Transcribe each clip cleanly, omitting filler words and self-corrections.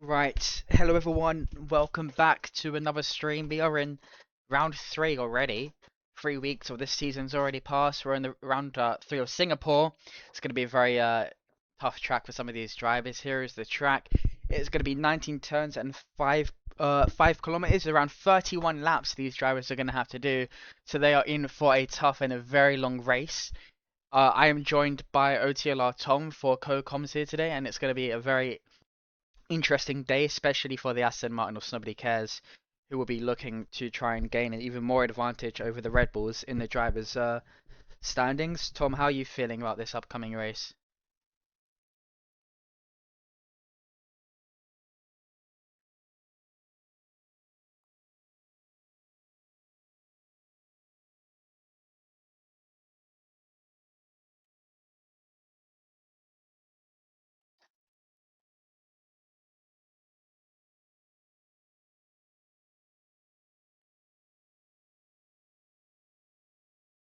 Right, hello everyone, welcome back to another stream. We are in round 3 already. 3 weeks of this season's already passed. We're in the round 3 of Singapore. It's going to be a very tough track for some of these drivers. Here is the track. It's going to be 19 turns and 5 kilometers, around 31 laps these drivers are going to have to do. So they are in for a tough and a very long race. I am joined by OTLR Tom for co-coms here today, and it's going to be a very interesting day, especially for the Aston Martin of Nobody Cares, who will be looking to try and gain an even more advantage over the Red Bulls in the drivers' standings. Tom, how are you feeling about this upcoming race?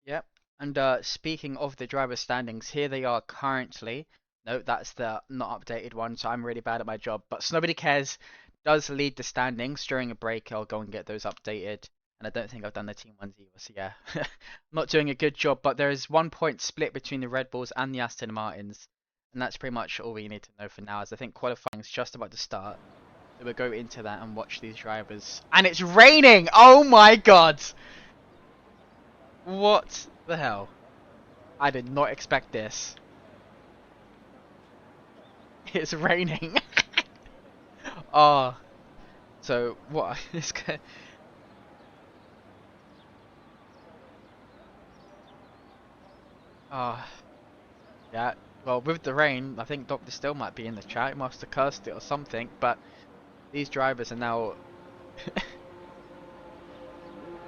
Yep. And speaking of the driver standings, here they are currently. No, that's the not updated one, so I'm really bad at my job. But Nobody Cares does lead the standings. During a break, I'll go and get those updated. And I don't think I've done the team ones either, so yeah. Not doing a good job, but there is 1 point split between the Red Bulls and the Aston Martins. And that's pretty much all we need to know for now, as I think qualifying is just about to start. So we'll go into that and watch these drivers. And it's raining! Oh my god! What the hell? I did not expect this. It's raining. Oh, so what is going? Oh, yeah. Well, with the rain, I think Doctor Still might be in the chat. He must have cursed it or something. But these drivers are now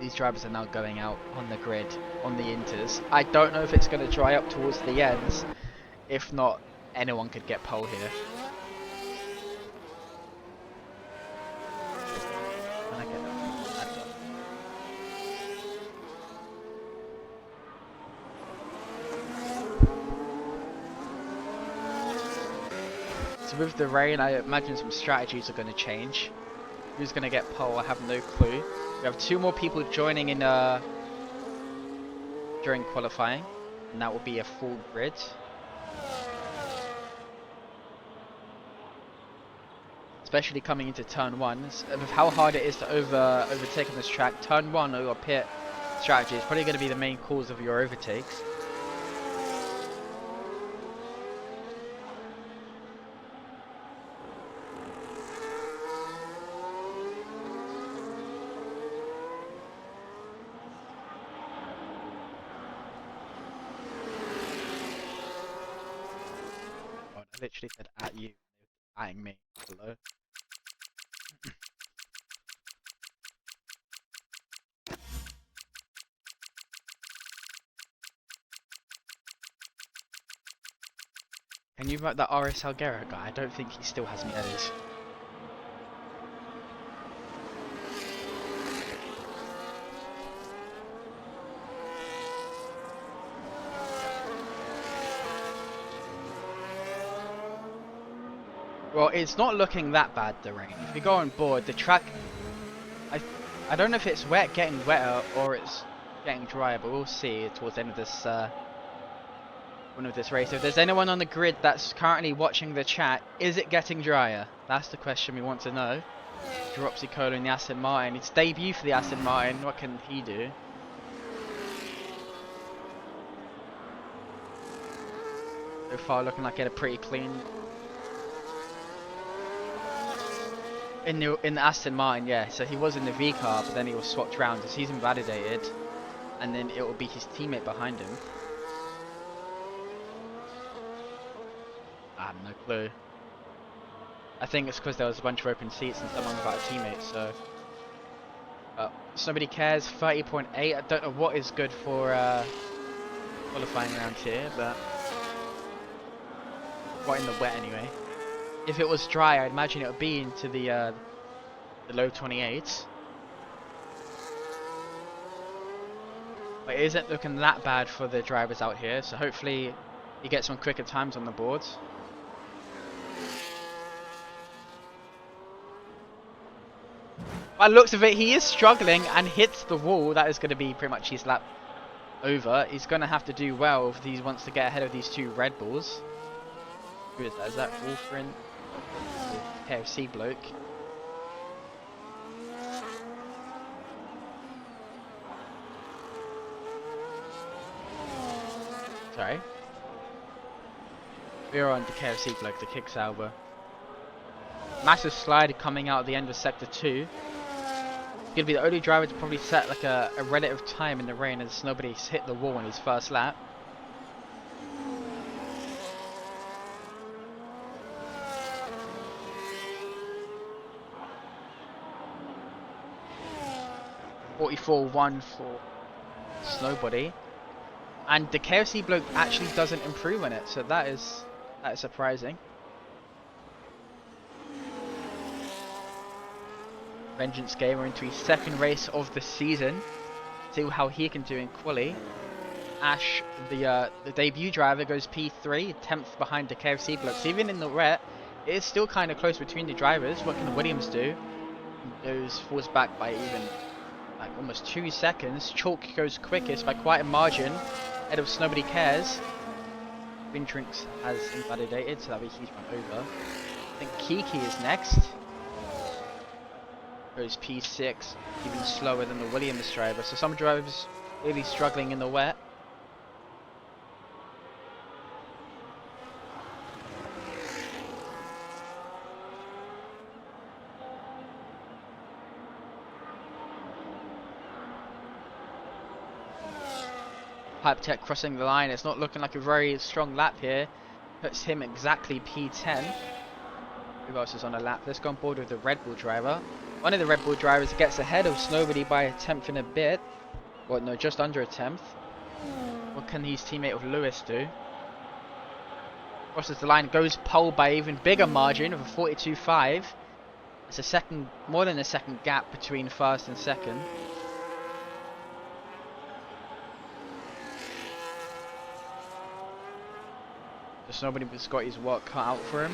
these drivers are now going out on the grid on the inters. I don't know if it's going to dry up towards the ends. If not, anyone could get pole here. Can I get that? So with the rain, I imagine some strategies are going to change. Who's going to get pole? I have no clue. We have 2 more people joining in during qualifying, and that will be a full grid. Especially coming into turn 1, with how hard it is to overtake on this track. Turn 1 or your pit strategy is probably going to be the main cause of your overtakes. God, I literally said at you, atting me. Hello. Can you vote that RS Alguera guy? I don't think he still has any edits. Well, it's not looking that bad, the rain. If you go on board, the track, I, I don't know if it's getting wetter or it's getting drier, but we'll see towards the end of this race. If there's anyone on the grid that's currently watching the chat, is it getting drier? That's the question we want to know. Dropsy Cola in the Aston Martin. It's debut for the Aston Martin. What can he do? So far, looking like he had a pretty clean. In the Aston Martin, yeah. So he was in the V car, but then he was swapped around. As he's invalidated, and then it will be his teammate behind him. I have no clue. I think it's because there was a bunch of open seats and someone without a teammate. So Nobody Cares. 30.8. I don't know what is good for qualifying around here, but what in the wet anyway. If it was dry, I'd imagine it would be into the low 28s. But it isn't looking that bad for the drivers out here, so hopefully you get some quicker times on the boards. By the looks of it, he is struggling and hits the wall. That is going to be pretty much his lap over. He's going to have to do well if he wants to get ahead of these two Red Bulls. Who is that? Is that Wolfrin? KFC bloke. Sorry. We're on the KFC bloke, the kick salver. Massive slide coming out at the end of sector 2. Gonna be the only driver to probably set like a relative time in the rain as nobody's hit the wall on his first lap. .44.1 for Snowbody. And the KFC bloke actually doesn't improve on it, so that is surprising. Vengeance Gamer into his second race of the season. See how he can do in quali. Ash, the debut driver, goes P3, 10th behind the KFC blokes. Even in the wet, it is still kind of close between the drivers. What can the Williams do? Falls back by even like almost 2 seconds. Chalk goes quickest by quite a margin, ahead of Nobody Cares. Vintrix has invalidated, so that'll be a huge one over. I think Kiki is next. Goes P6, even slower than the Williams driver. So some drivers really struggling in the wet. Pipe Tech crossing the line. It's not looking like a very strong lap here. Puts him exactly P10. Who else is on a lap? Let's go on board with the Red Bull driver. One of the Red Bull drivers gets ahead of Snowbody by a 10th and a bit. Well, no, just under a 10th. What can his teammate of Lewis do? Crosses the line, goes pole by even bigger margin of a 42.5. It's a second, more than a second gap between first and second. Just nobody's got his work cut out for him.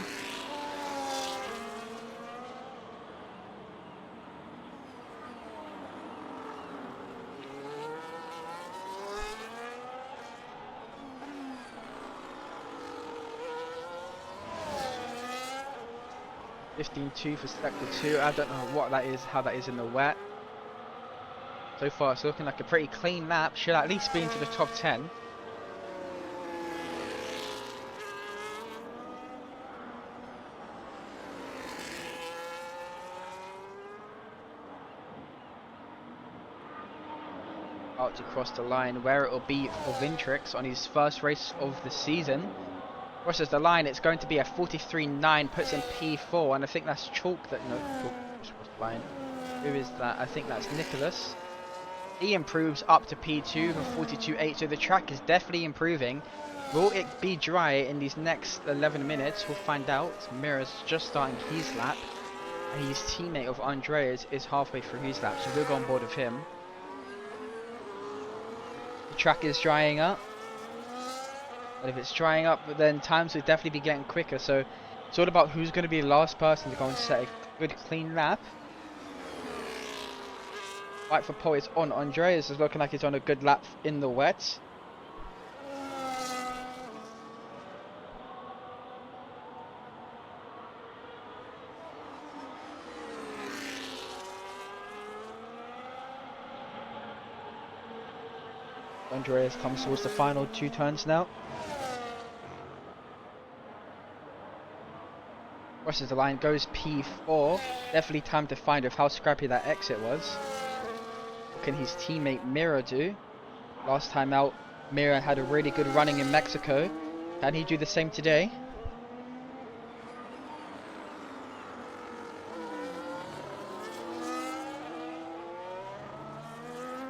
.15.2 for sector 2. I don't know what that is, how that is in the wet. So far it's looking like a pretty clean lap. Should at least be into the top 10. Out to cross the line where it will be for Vintrix on his first race of the season. Crosses the line, it's going to be a 43.9, puts in P4, and I think that's Chalk that, no, Chalk just crossed the line. Who is that? I think that's Nicholas. He improves up to P2 for 42.8, so the track is definitely improving. Will it be dry in these next 11 minutes? We'll find out. Mira's just starting his lap, and his teammate of Andreas is halfway through his lap, so we'll go on board with him. The track is drying up. But if it's drying up, then times will definitely be getting quicker. So it's all about who's going to be the last person to go and set a good clean lap. Fight for pole is on. Andreas is looking like he's on a good lap in the wet. Andreas comes towards the final 2 turns now. Crosses the line, goes P4. Definitely time to find with how scrappy that exit was. What can his teammate Mira do? Last time out, Mira had a really good running in Mexico. Can he do the same today?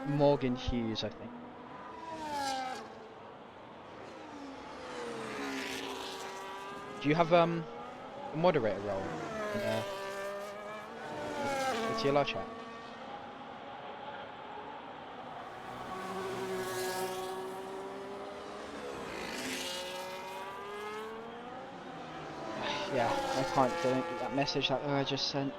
Morgan Hughes, I think. Do you have a moderator role in the OTLR chat? Yeah, I can't delete that message that I just sent.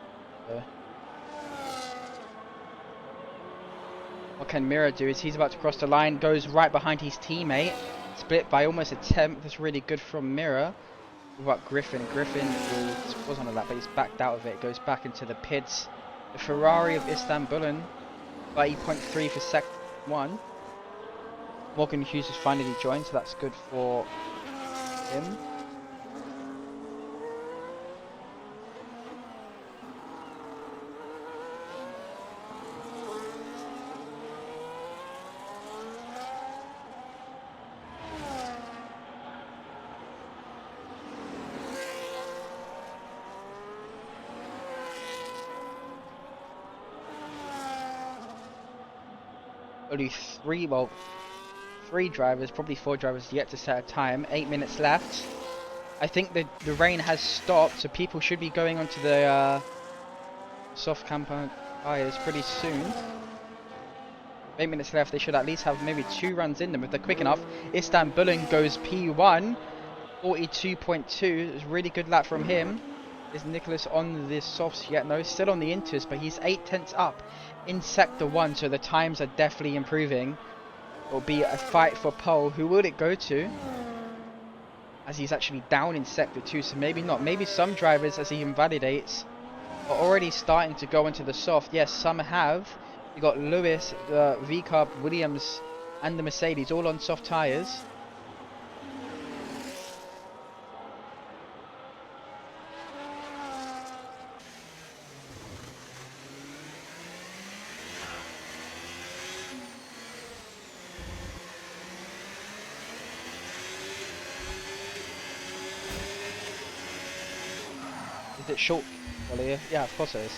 What can Mira do? Is he's about to cross the line, goes right behind his teammate, split by almost a tenth. That's really good from Mira. What about Griffin? Griffin was on a lap, but he's backed out of it. Goes back into the pits. The Ferrari of Istanbulin, 30.3 for Sec 1. Morgan Hughes has finally joined, so that's good for him. Only three drivers, probably 4 drivers yet to set a time. 8 minutes left. I think the rain has stopped, so people should be going onto the soft compound tyres pretty soon. 8 minutes left. They should at least have maybe 2 runs in them if they're quick enough. Istanbulin goes P1, 42.2. It's a really good lap from him. Is Nicholas on the softs yet? No, still on the inters, but he's 8 tenths up in sector 1, so the times are definitely improving. It'll be a fight for pole. Who will it go to? As he's actually down in sector 2, so maybe not. Maybe some drivers, as he invalidates, are already starting to go into the soft. Yes, some have. You got Lewis, the V-Carb, Williams, and the Mercedes all on soft tyres. Is it short? Well, yeah, of course it is.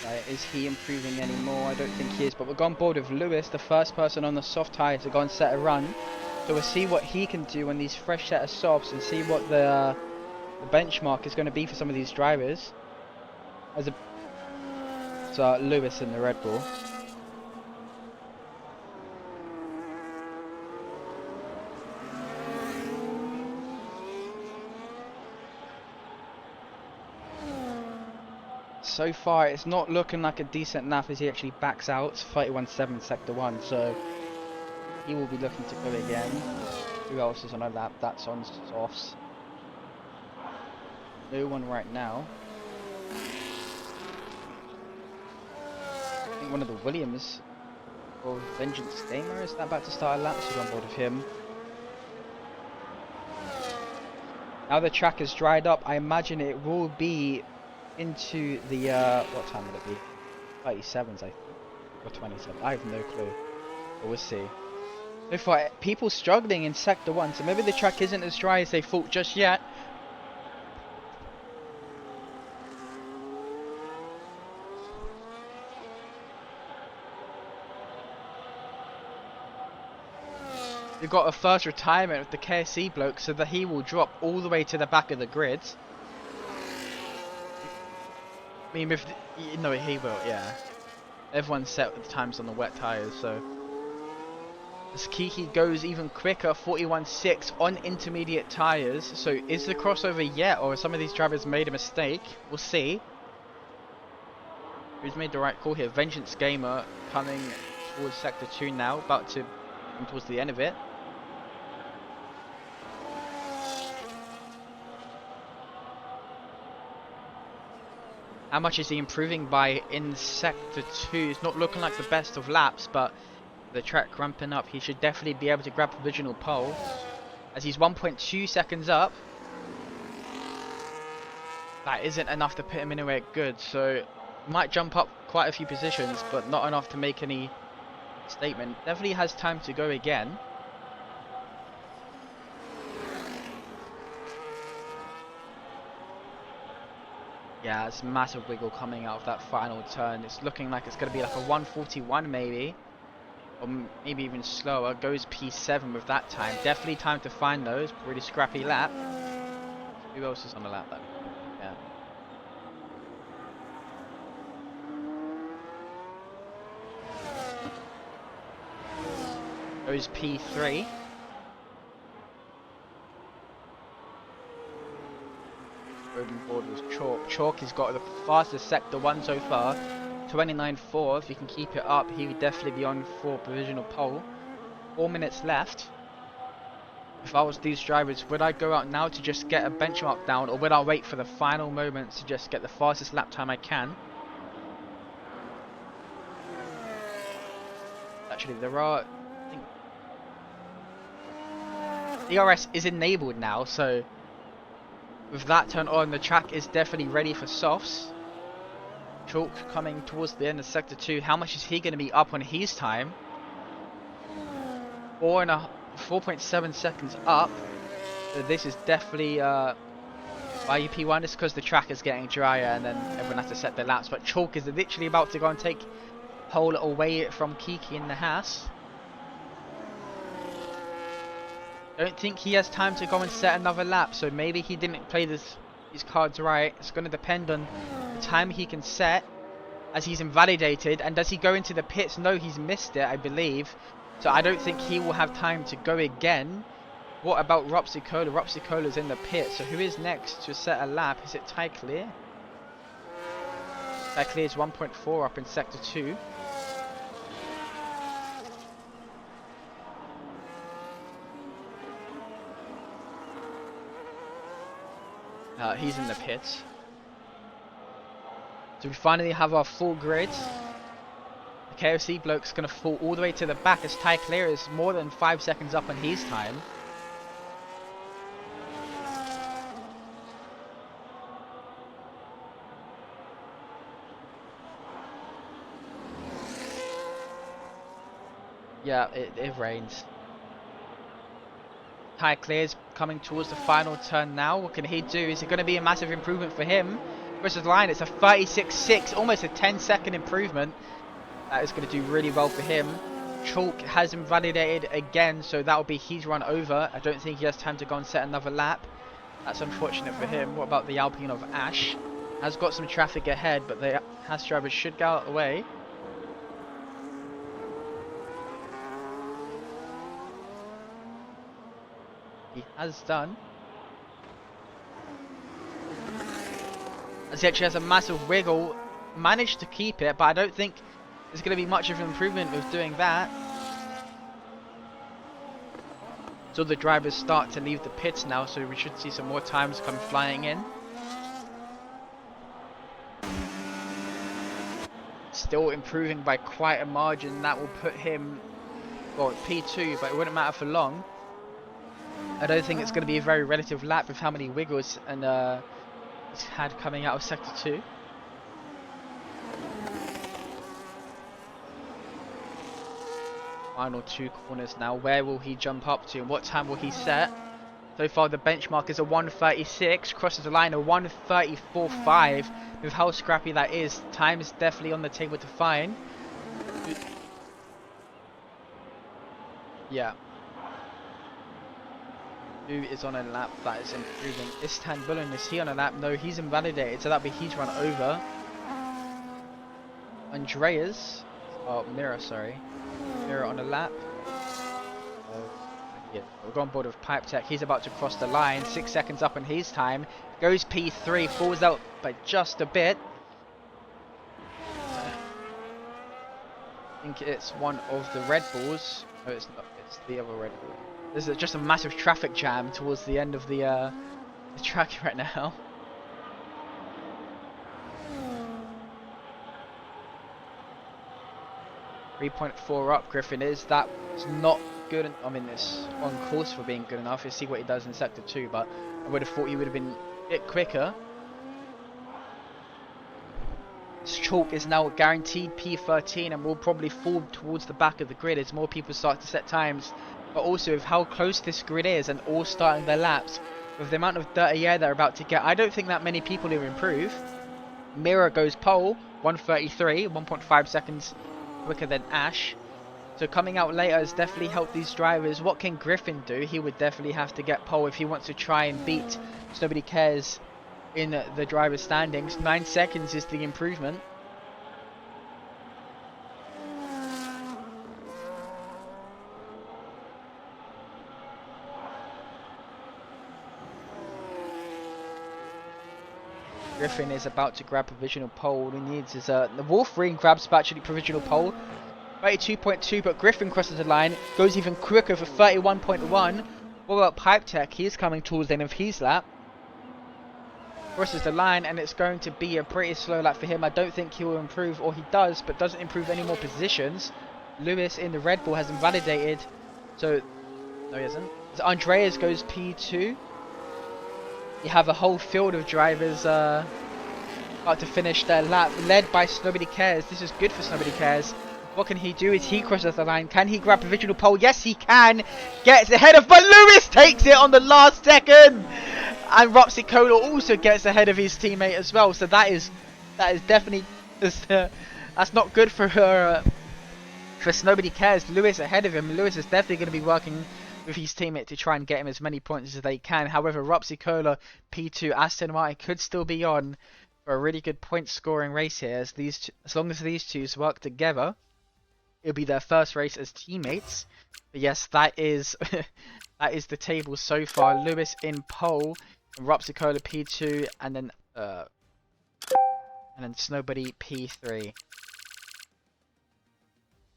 Right, is he improving anymore? I don't think he is, but we're on board with Lewis, the first person on the soft tyre to go and set a run. So we'll see what he can do on these fresh set of softs and see what the benchmark is going to be for some of these drivers. As a Lewis in the Red Bull. So far, it's not looking like a decent nap as he actually backs out. 31.7 sector 1, so he will be looking to go again. Who else is on a lap? That's on softs. No one right now. I think one of the Williams or Vengeance Gamer is that about to start a lap, so we're on board with him. Now the track has dried up, I imagine it will be into the, what time will it be? 37s, I think. Or 27, I have no clue. But we'll see. So far, people struggling in Sector 1, so maybe the track isn't as dry as they thought just yet. We've got a first retirement of the KSC bloke, so that he will drop all the way to the back of the grid. I mean, if no, he will, yeah. Everyone's set with the times on the wet tyres, so as Kiki goes even quicker, 41.6 on intermediate tyres. So is the crossover yet, or have some of these drivers made a mistake? We'll see. Who's made the right call here? Vengeance Gamer coming towards sector 2 now, about to come towards the end of it. How much is he improving by in sector 2? It's not looking like the best of laps, but the track ramping up, he should definitely be able to grab provisional pole, as he's 1.2 seconds up. That isn't enough to put him anywhere good, so might jump up quite a few positions, but not enough to make any statement. Definitely has time to go again. Yeah, it's massive wiggle coming out of that final turn. It's looking like it's going to be like a 141 maybe. Or maybe even slower. Goes P7 with that time. Definitely time to find those. Pretty scrappy lap. Who else is on the lap? Yeah. goes P3. Open board was Chalk. Chalk has got the fastest sector 1 so far. 29.4. If he can keep it up, he would definitely be on for provisional pole. 4 minutes left. If I was these drivers, would I go out now to just get a benchmark down, or would I wait for the final moments to just get the fastest lap time I can? Actually, there are... I think DRS is enabled now, so with that turned on, the track is definitely ready for softs. Chalk coming towards the end of sector 2. How much is he going to be up on his time? 4.7 seconds up. So this is definitely why you P1. It's because the track is getting drier and then everyone has to set their laps. But Chalk is literally about to go and take pole away from Kiki in the Haas. Don't think he has time to go and set another lap, so maybe he didn't play his cards right. It's going to depend on the time he can set as he's invalidated. And does he go into the pits? No, he's missed it, I believe. So I don't think he will have time to go again. What about Ropsicola? Ropsicola's in the pit, so who is next to set a lap? Is it Ty Clear? Ty Clear is 1.4 up in sector 2. He's in the pits. So we finally have our full grid. The KOC bloke's going to fall all the way to the back as Ty Clear is more than 5 seconds up on his time. Yeah, it rains. Ty Clear's coming towards the final turn now. What can he do? Is it going to be a massive improvement for him? Versus the line, it's a 36.6, almost a 10-second improvement. That is going to do really well for him. Chalk has invalidated again, so that will be his run over. I don't think he has time to go and set another lap. That's unfortunate for him. What about the Alpine of Ash? Has got some traffic ahead, but the Haas drivers should go out of the way. He has done. As he actually has a massive wiggle. Managed to keep it, but I don't think there's going to be much of an improvement with doing that. So the drivers start to leave the pits now, so we should see some more times come flying in. Still improving by quite a margin. That will put him, well, P2, but it wouldn't matter for long. I don't think it's going to be a very relative lap with how many wiggles and he's had coming out of sector 2. Final 2 corners now. Where will he jump up to and what time will he set? So far the benchmark is a 1:36, crosses the line a 1:34.5. With how scrappy that is, time is definitely on the table to find. Yeah. Who is on a lap that is improving? Istanbulin, is he on a lap? No, he's invalidated, so that'll be his run over. Andreas, oh, Mira, sorry. Mira on a lap. Yeah, we'll go on board with Pipe Tech. He's about to cross the line. 6 seconds up on his time. Goes P3, falls out by just a bit. I think it's one of the Red Bulls. No, it's not. It's the other Red Bull. There's just a massive traffic jam towards the end of the track right now. .4 up, Griffin is. That was not good. I mean, it's on course for being good enough. Let's see what he does in sector 2, but I would have thought he would have been a bit quicker. Chalk is now guaranteed P13 and will probably fall towards the back of the grid as more people start to set times. But also with how close this grid is and all starting their laps, with the amount of dirty air they're about to get, I don't think that many people will improve. Mira goes pole, 1:33, 1.5 seconds quicker than Ash. So coming out later has definitely helped these drivers. What can Griffin do? He would definitely have to get pole if he wants to try and beat Nobody Cares in the driver's standings. 9 seconds is the improvement. Griffin is about to grab provisional pole. All he needs is the Wolverine grabs actually provisional pole. 32.2, but Griffin crosses the line, goes even quicker for 31.1. What about Pipe Tech? He's coming towards the end of his lap. Crosses the line, and it's going to be a pretty slow lap for him. I don't think he will improve, or he does, but doesn't improve any more positions. Lewis in the Red Bull has invalidated, so no, he hasn't. So Andreas goes P2. You have a whole field of drivers about to finish their lap, led by Nobody Cares. This is good for Nobody Cares. What can he do? Is he crosses the line? Can he grab provisional pole? Yes, he can. Gets ahead of, but Lewis takes it on the last second. And Roxy Cola also gets ahead of his teammate as well. So that is definitely that's not good for her. For Nobody Cares. Lewis ahead of him. Lewis is definitely going to be working with his teammate to try and get him as many points as they can. However, Roxy Cola P2 Aston Martin could still be on for a really good point scoring race here. As long as these two work together, it'll be their first race as teammates. But yes, that is that is the table so far. Lewis in pole, Ropsicola P2, and then Snowbody P3.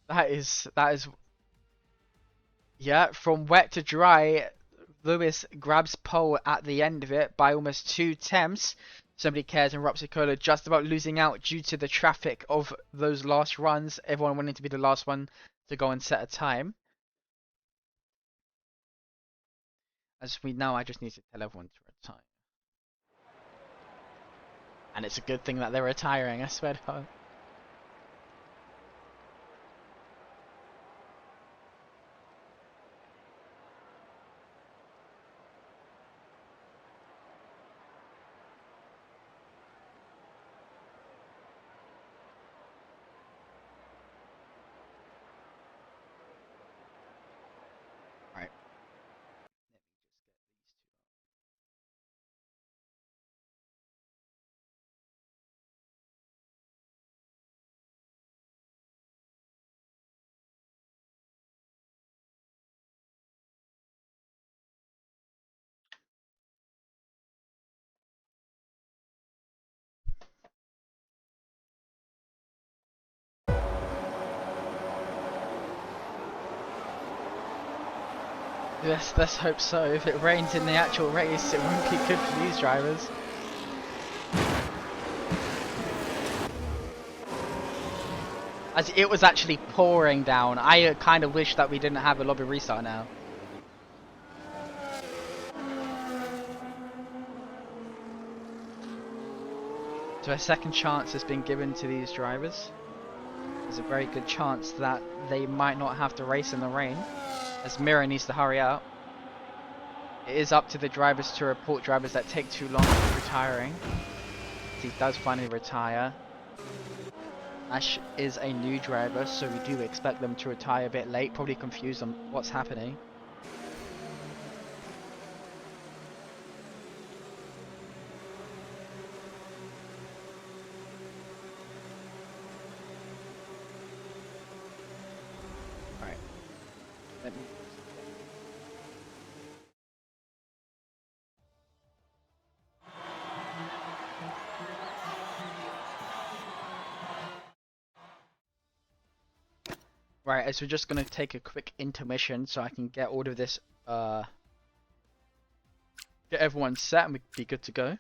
That is yeah, from wet to dry. Lewis grabs pole at the end of it by almost 2 tenths. Somebody Cares and Ropsicola just about losing out due to the traffic of those last runs. Everyone wanting to be the last one to go and set a time. As we know, I just need to tell everyone to retire. And it's a good thing that they're retiring, I swear to God. Right. Yes, let's hope so. If it rains in the actual race, it won't be good for these drivers. As it was actually pouring down. I kind of wish that we didn't have a lobby restart now. So a second chance has been given to these drivers. There's a very good chance that they might not have to race in the rain, as Mira needs to hurry up. It is up to the drivers to report drivers that take too long retiring. He does finally retire. Ash is a new driver, so we do expect them to retire a bit late, probably confused on what's happening. Alright. Let me... Right, as we're just going to take a quick intermission so I can get all of this, get everyone set and we'd be good to go.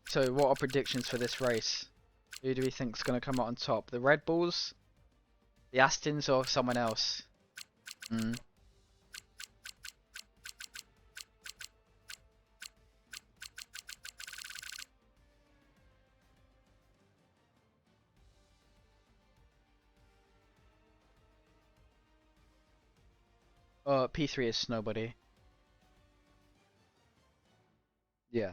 So what are predictions for this race? Who do we think is going to come out on top? The Red Bulls, the Astons, or someone else? P3 is Snowbody. Yeah.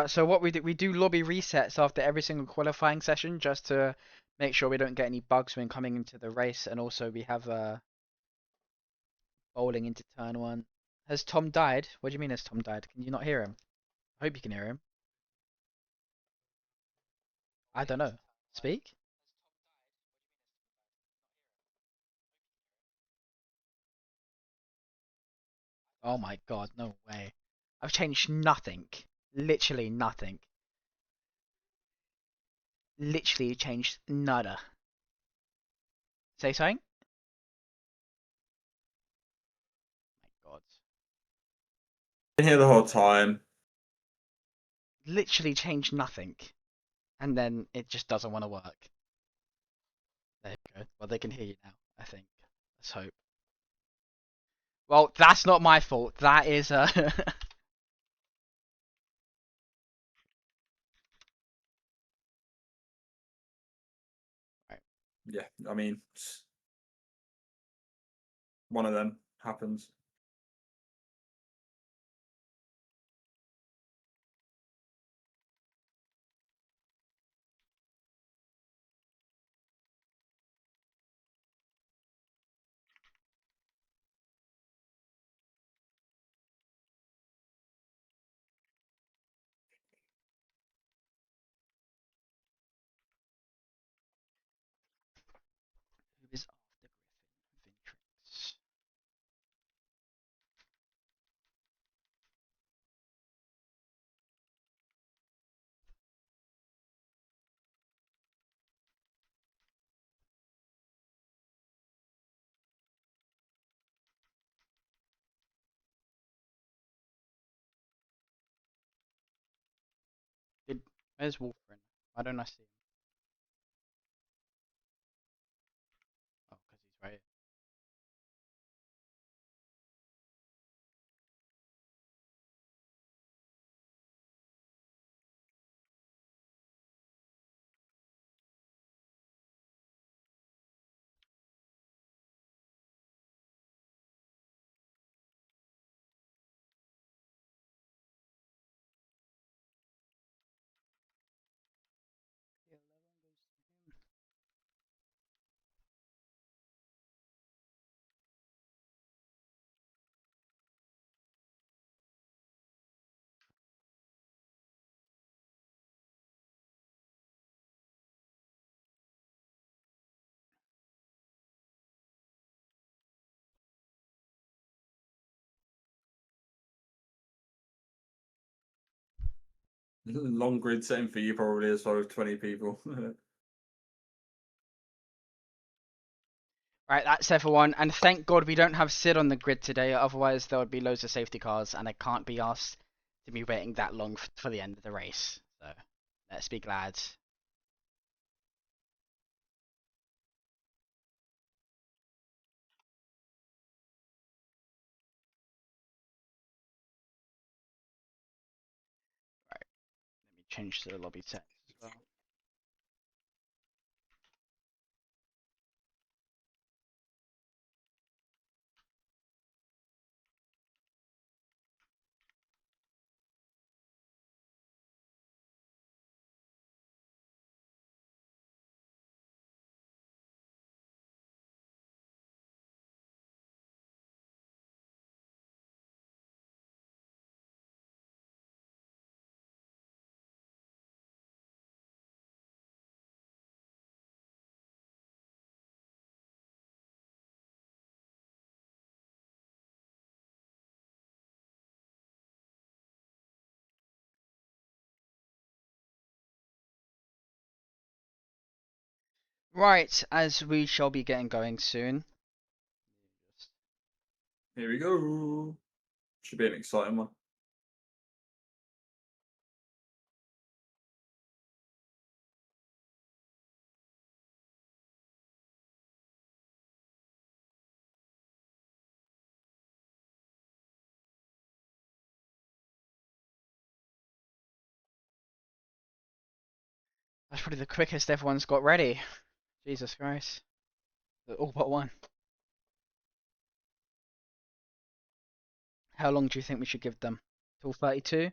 So what we do lobby resets after every single qualifying session just to make sure we don't get any bugs when coming into the race, and also we have bowling into turn 1. Has Tom died? What do you mean has Tom died? Can you not hear him? I hope you can hear him. I don't know. Speak? Oh my god, no way. I've changed nothing. Literally nothing. Literally changed nada. Say something? My god. Been here the whole time. Literally changed nothing. And then it just doesn't want to work. There you go. Well, they can hear you now, I think. Let's hope. Well, that's not my fault. That is, right. Yeah, I mean, one of them happens. Who is after Griffin? Vintrix. Did, where's Wolfrin? Why don't I see him? Oh, because he's right here. Yeah, 11 goes to him. Long grid setting for you probably as well with 20 people. Right, that's everyone, and thank God we don't have Sid on the grid today, otherwise there would be loads of safety cars, and I can't be asked to be waiting that long for the end of the race. So, let's be glad. Right, let me change to the lobby settings as well. Right, as we shall be getting going soon. Here we go. Should be an exciting one. That's probably the quickest everyone's got ready. Jesus Christ. All but one. How long do you think we should give them? Till 32?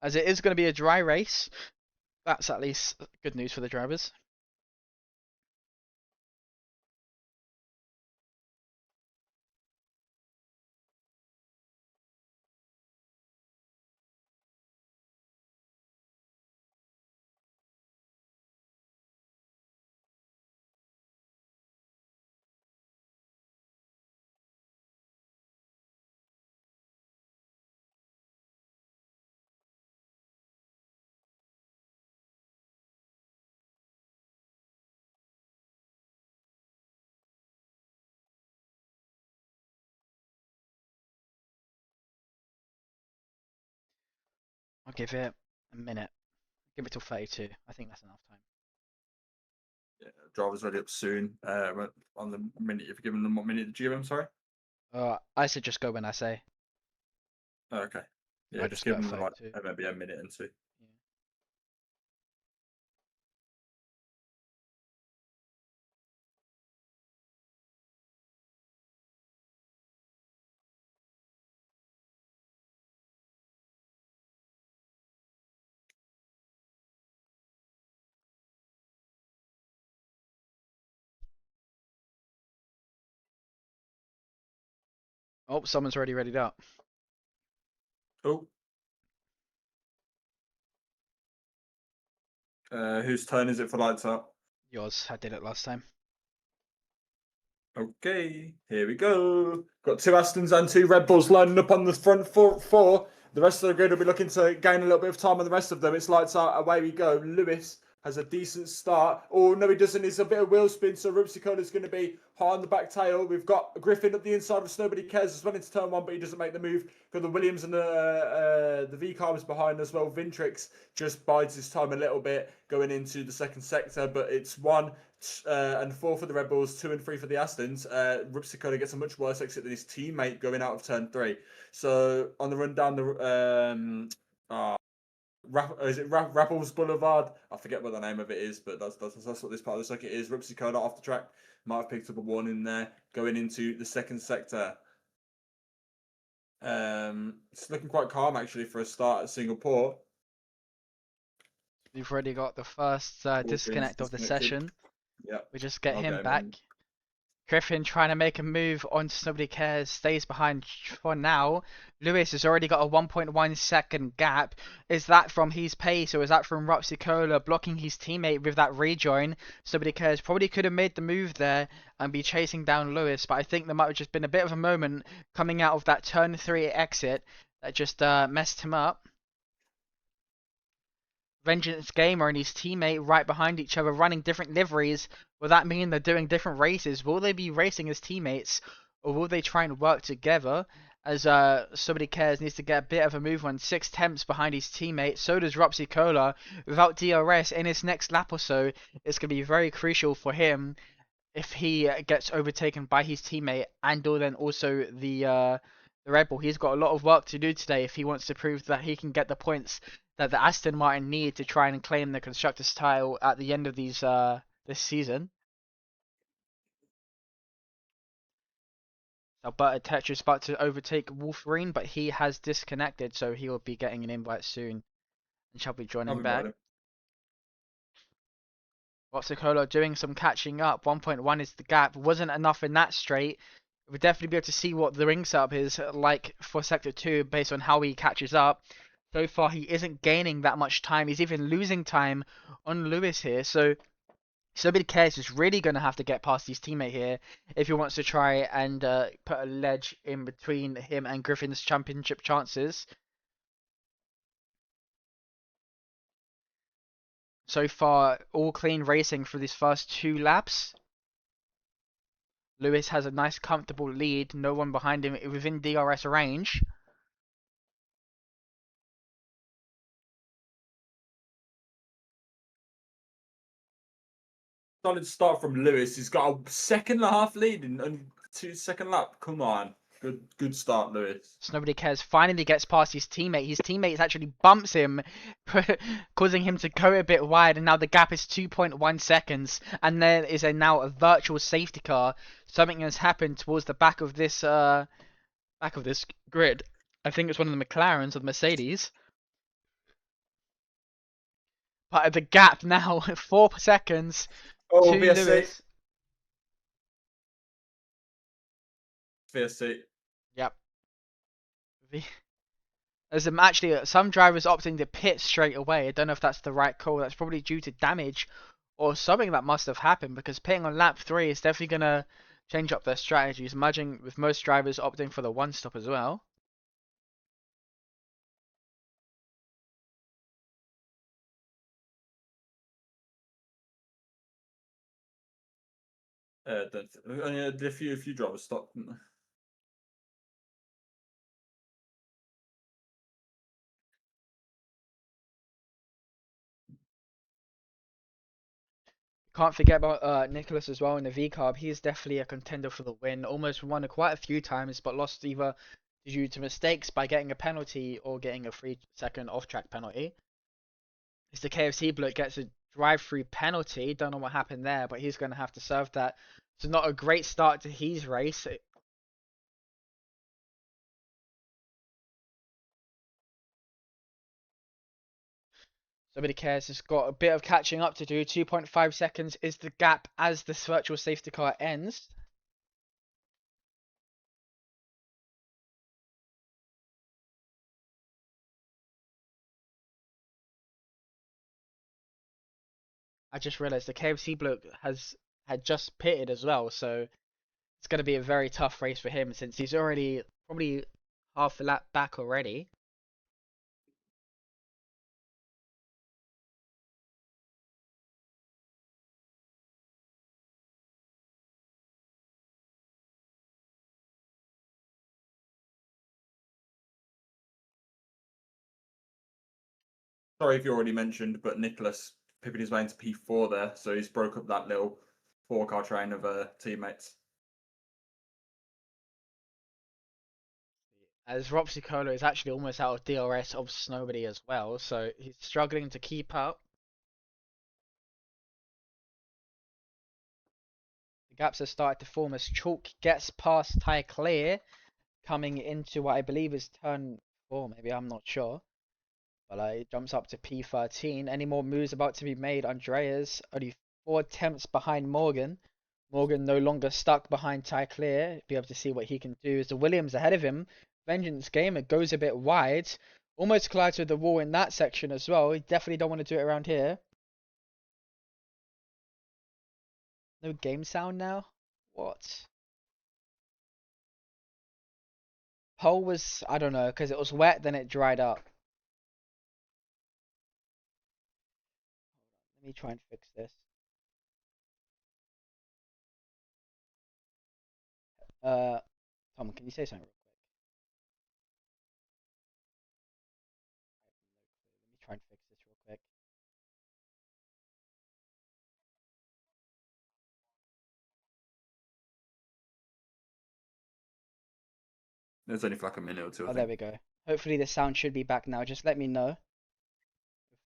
as it is going to be a dry race. That's at least good news for the drivers. I'll give it a minute. Give it till 32. I think that's enough time. Yeah, driver's ready up soon. On the minute, if you given them what minute did you give him? Sorry. I said just go when I say. Oh, okay. So Yeah, I just just go give at them like 32. maybe a minute and two. Yeah. Oh, someone's already readied up. Oh, whose turn is it for lights up? Yours. I did it last time. Okay, here we go. Got two Astons and two Red Bulls lining up on the front four. The rest of the grid will be looking to gain a little bit of time on the rest of them. It's lights out. Away we go. Lewis has a decent start. Oh, no, he doesn't. It's a bit of wheel spin, so Rupsicola's is going to be high on the back tail. We've got Griffin up the inside of Nobody Cares as well into turn one, but he doesn't make the move. Got the Williams and the V-Carbs behind as well. Vintrix just bides his time a little bit going into the second sector, but it's 1 and 4 for the Red Bulls, 2 and 3 for the Astons. Rupsicola gets a much worse exit than his teammate going out of turn 3. So on the run down the is it Rapples Boulevard? I forget what the name of it is, but that's what this part of the circuit is. Rupsicola off the track might have picked up a one in there going into the second sector. It's looking quite calm actually for a start at Singapore. We've already got the first Wolfen's disconnect of the disconnected. session. Yeah, We just get I'll him get him back. in. Griffin trying to make a move onto Nobody Cares, stays behind for now. Lewis has already got a 1.1 second gap. Is that from his pace or is that from Rupsicola blocking his teammate with that rejoin? Nobody Cares probably could have made the move there and be chasing down Lewis, but I think there might have just been a bit of a moment coming out of that turn 3 exit that just messed him up. Vengeance Gamer and his teammate right behind each other running different liveries. Will that mean they're doing different races? Will they be racing as teammates or will they try and work together? As Somebody Cares needs to get a bit of a move on 6 tenths behind his teammate. So does Ropsy Cola. Without DRS in his next lap or so, it's going to be very crucial for him if he gets overtaken by his teammate and or then also the Red Bull. He's got a lot of work to do today if he wants to prove that he can get the points that the Aston Martin need to try and claim the constructors title at the end of this season. Alberta Tetra is about to overtake Wolverine, but he has disconnected, so he will be getting an invite soon and shall be I've joining back. invited him. Roxicolo doing some catching up. 1.1 is the gap. Wasn't enough in that straight. We'll definitely be able to see what the ring setup is like for Sector 2 based on how he catches up. So far, he isn't gaining that much time. He's even losing time on Lewis here. So Nobody Cares is really going to have to get past his teammate here if he wants to try and put a ledge in between him and Griffin's championship chances. So far, all clean racing for these first 2 laps. Lewis has a nice comfortable lead, no one behind him within DRS range. Solid start from Lewis. He's got a second and a half lead in only 2 second lap. Come on. Good start, Lewis. Nobody Cares finally gets past his teammate. His teammate actually bumps him, causing him to go a bit wide, and now the gap is 2.1 seconds. And there is now a virtual safety car. Something has happened towards the back of this grid. I think it's one of the McLarens or the Mercedes. But the gap now, 4 seconds Oh, to VSC. Lewis. VSC. Yep. As actually some drivers opting to pit straight away. I don't know if that's the right call. That's probably due to damage or something that must have happened, because pitting on lap 3 is definitely going to change up their strategies. Imagine with most drivers opting for the one stop as well. Did a few drivers stop, didn't they? Can't forget about Nicholas as well in the V Carb. He's definitely a contender for the win. Almost won it quite a few times, but lost either due to mistakes by getting a penalty or getting a 3-second off-track penalty. It's the KFC bloke gets a drive-through penalty. Don't know what happened there, but he's going to have to serve that. So not a great start to his race. Nobody cares. It's got a bit of catching up to do. 2.5 seconds is the gap as this virtual safety car ends. I just realised the KFC bloke had just pitted as well, so it's going to be a very tough race for him since he's already probably half a lap back already. Sorry if you already mentioned, but Nicholas pipping his way into P4 there, so he's broke up that little 4-car train of teammates. As Ropsicolo is actually almost out of DRS of Snowbody as well, so he's struggling to keep up. The gaps have started to form as Chalk gets past Ty Clear, coming into what I believe is turn 4, maybe, I'm not sure. But it jumps up to P13. Any more moves about to be made? Andreas only 4 attempts behind Morgan. Morgan no longer stuck behind Ty Clear. Be able to see what he can do. As the Williams ahead of him. Vengeance Gamer goes a bit wide. Almost collides with the wall in that section as well. He definitely don't want to do it around here. No game sound now? What? Pole was, I don't know, because it was wet, then it dried up. Let me try and fix this. Tom, can you say something real quick? Let me try and fix this real quick. There's only for like a minute or two, I Oh, there think. we go. Hopefully the sound should be back now. Just let me know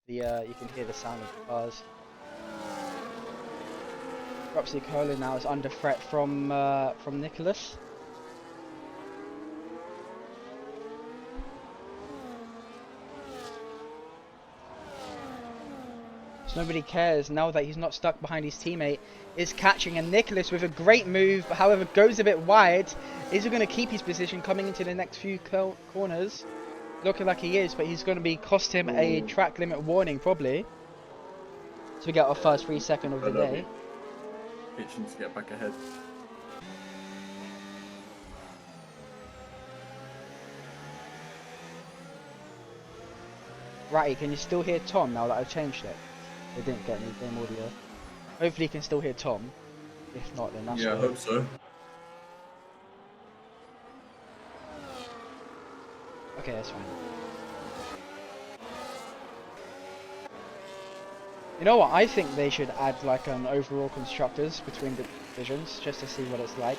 if you can hear the sound of the cars. Roxy Cola now is under threat from Nicholas. So nobody cares now that he's not stuck behind his teammate. Is catching, and Nicholas with a great move, however goes a bit wide. Is he going to keep his position coming into the next few corners? Looking like he is, but he's going to be cost him a track limit warning probably. So we get our first 3 second of the day. Itching to get back ahead. Ratty, can you still hear Tom now that I've changed it? They didn't get any game audio. Hopefully you can still hear Tom. If not, then that's Yeah, I hope so. Okay, that's fine. You know what? I think they should add like an overall constructors between the divisions just to see what it's like.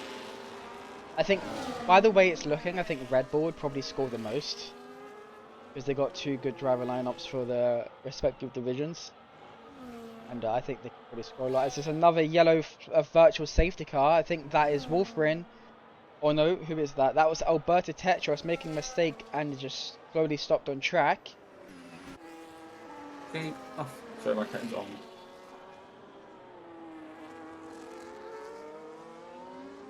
I think, by the way it's looking, I think Red Bull would probably score the most because they got 2 good driver lineups for their respective divisions. And I think they can probably score a lot. It's just another yellow virtual safety car. I think that is Wolfrin. Or no, who is that? That was Alberto Tetros making a mistake and just slowly stopped on track. Sorry, my curtain's on.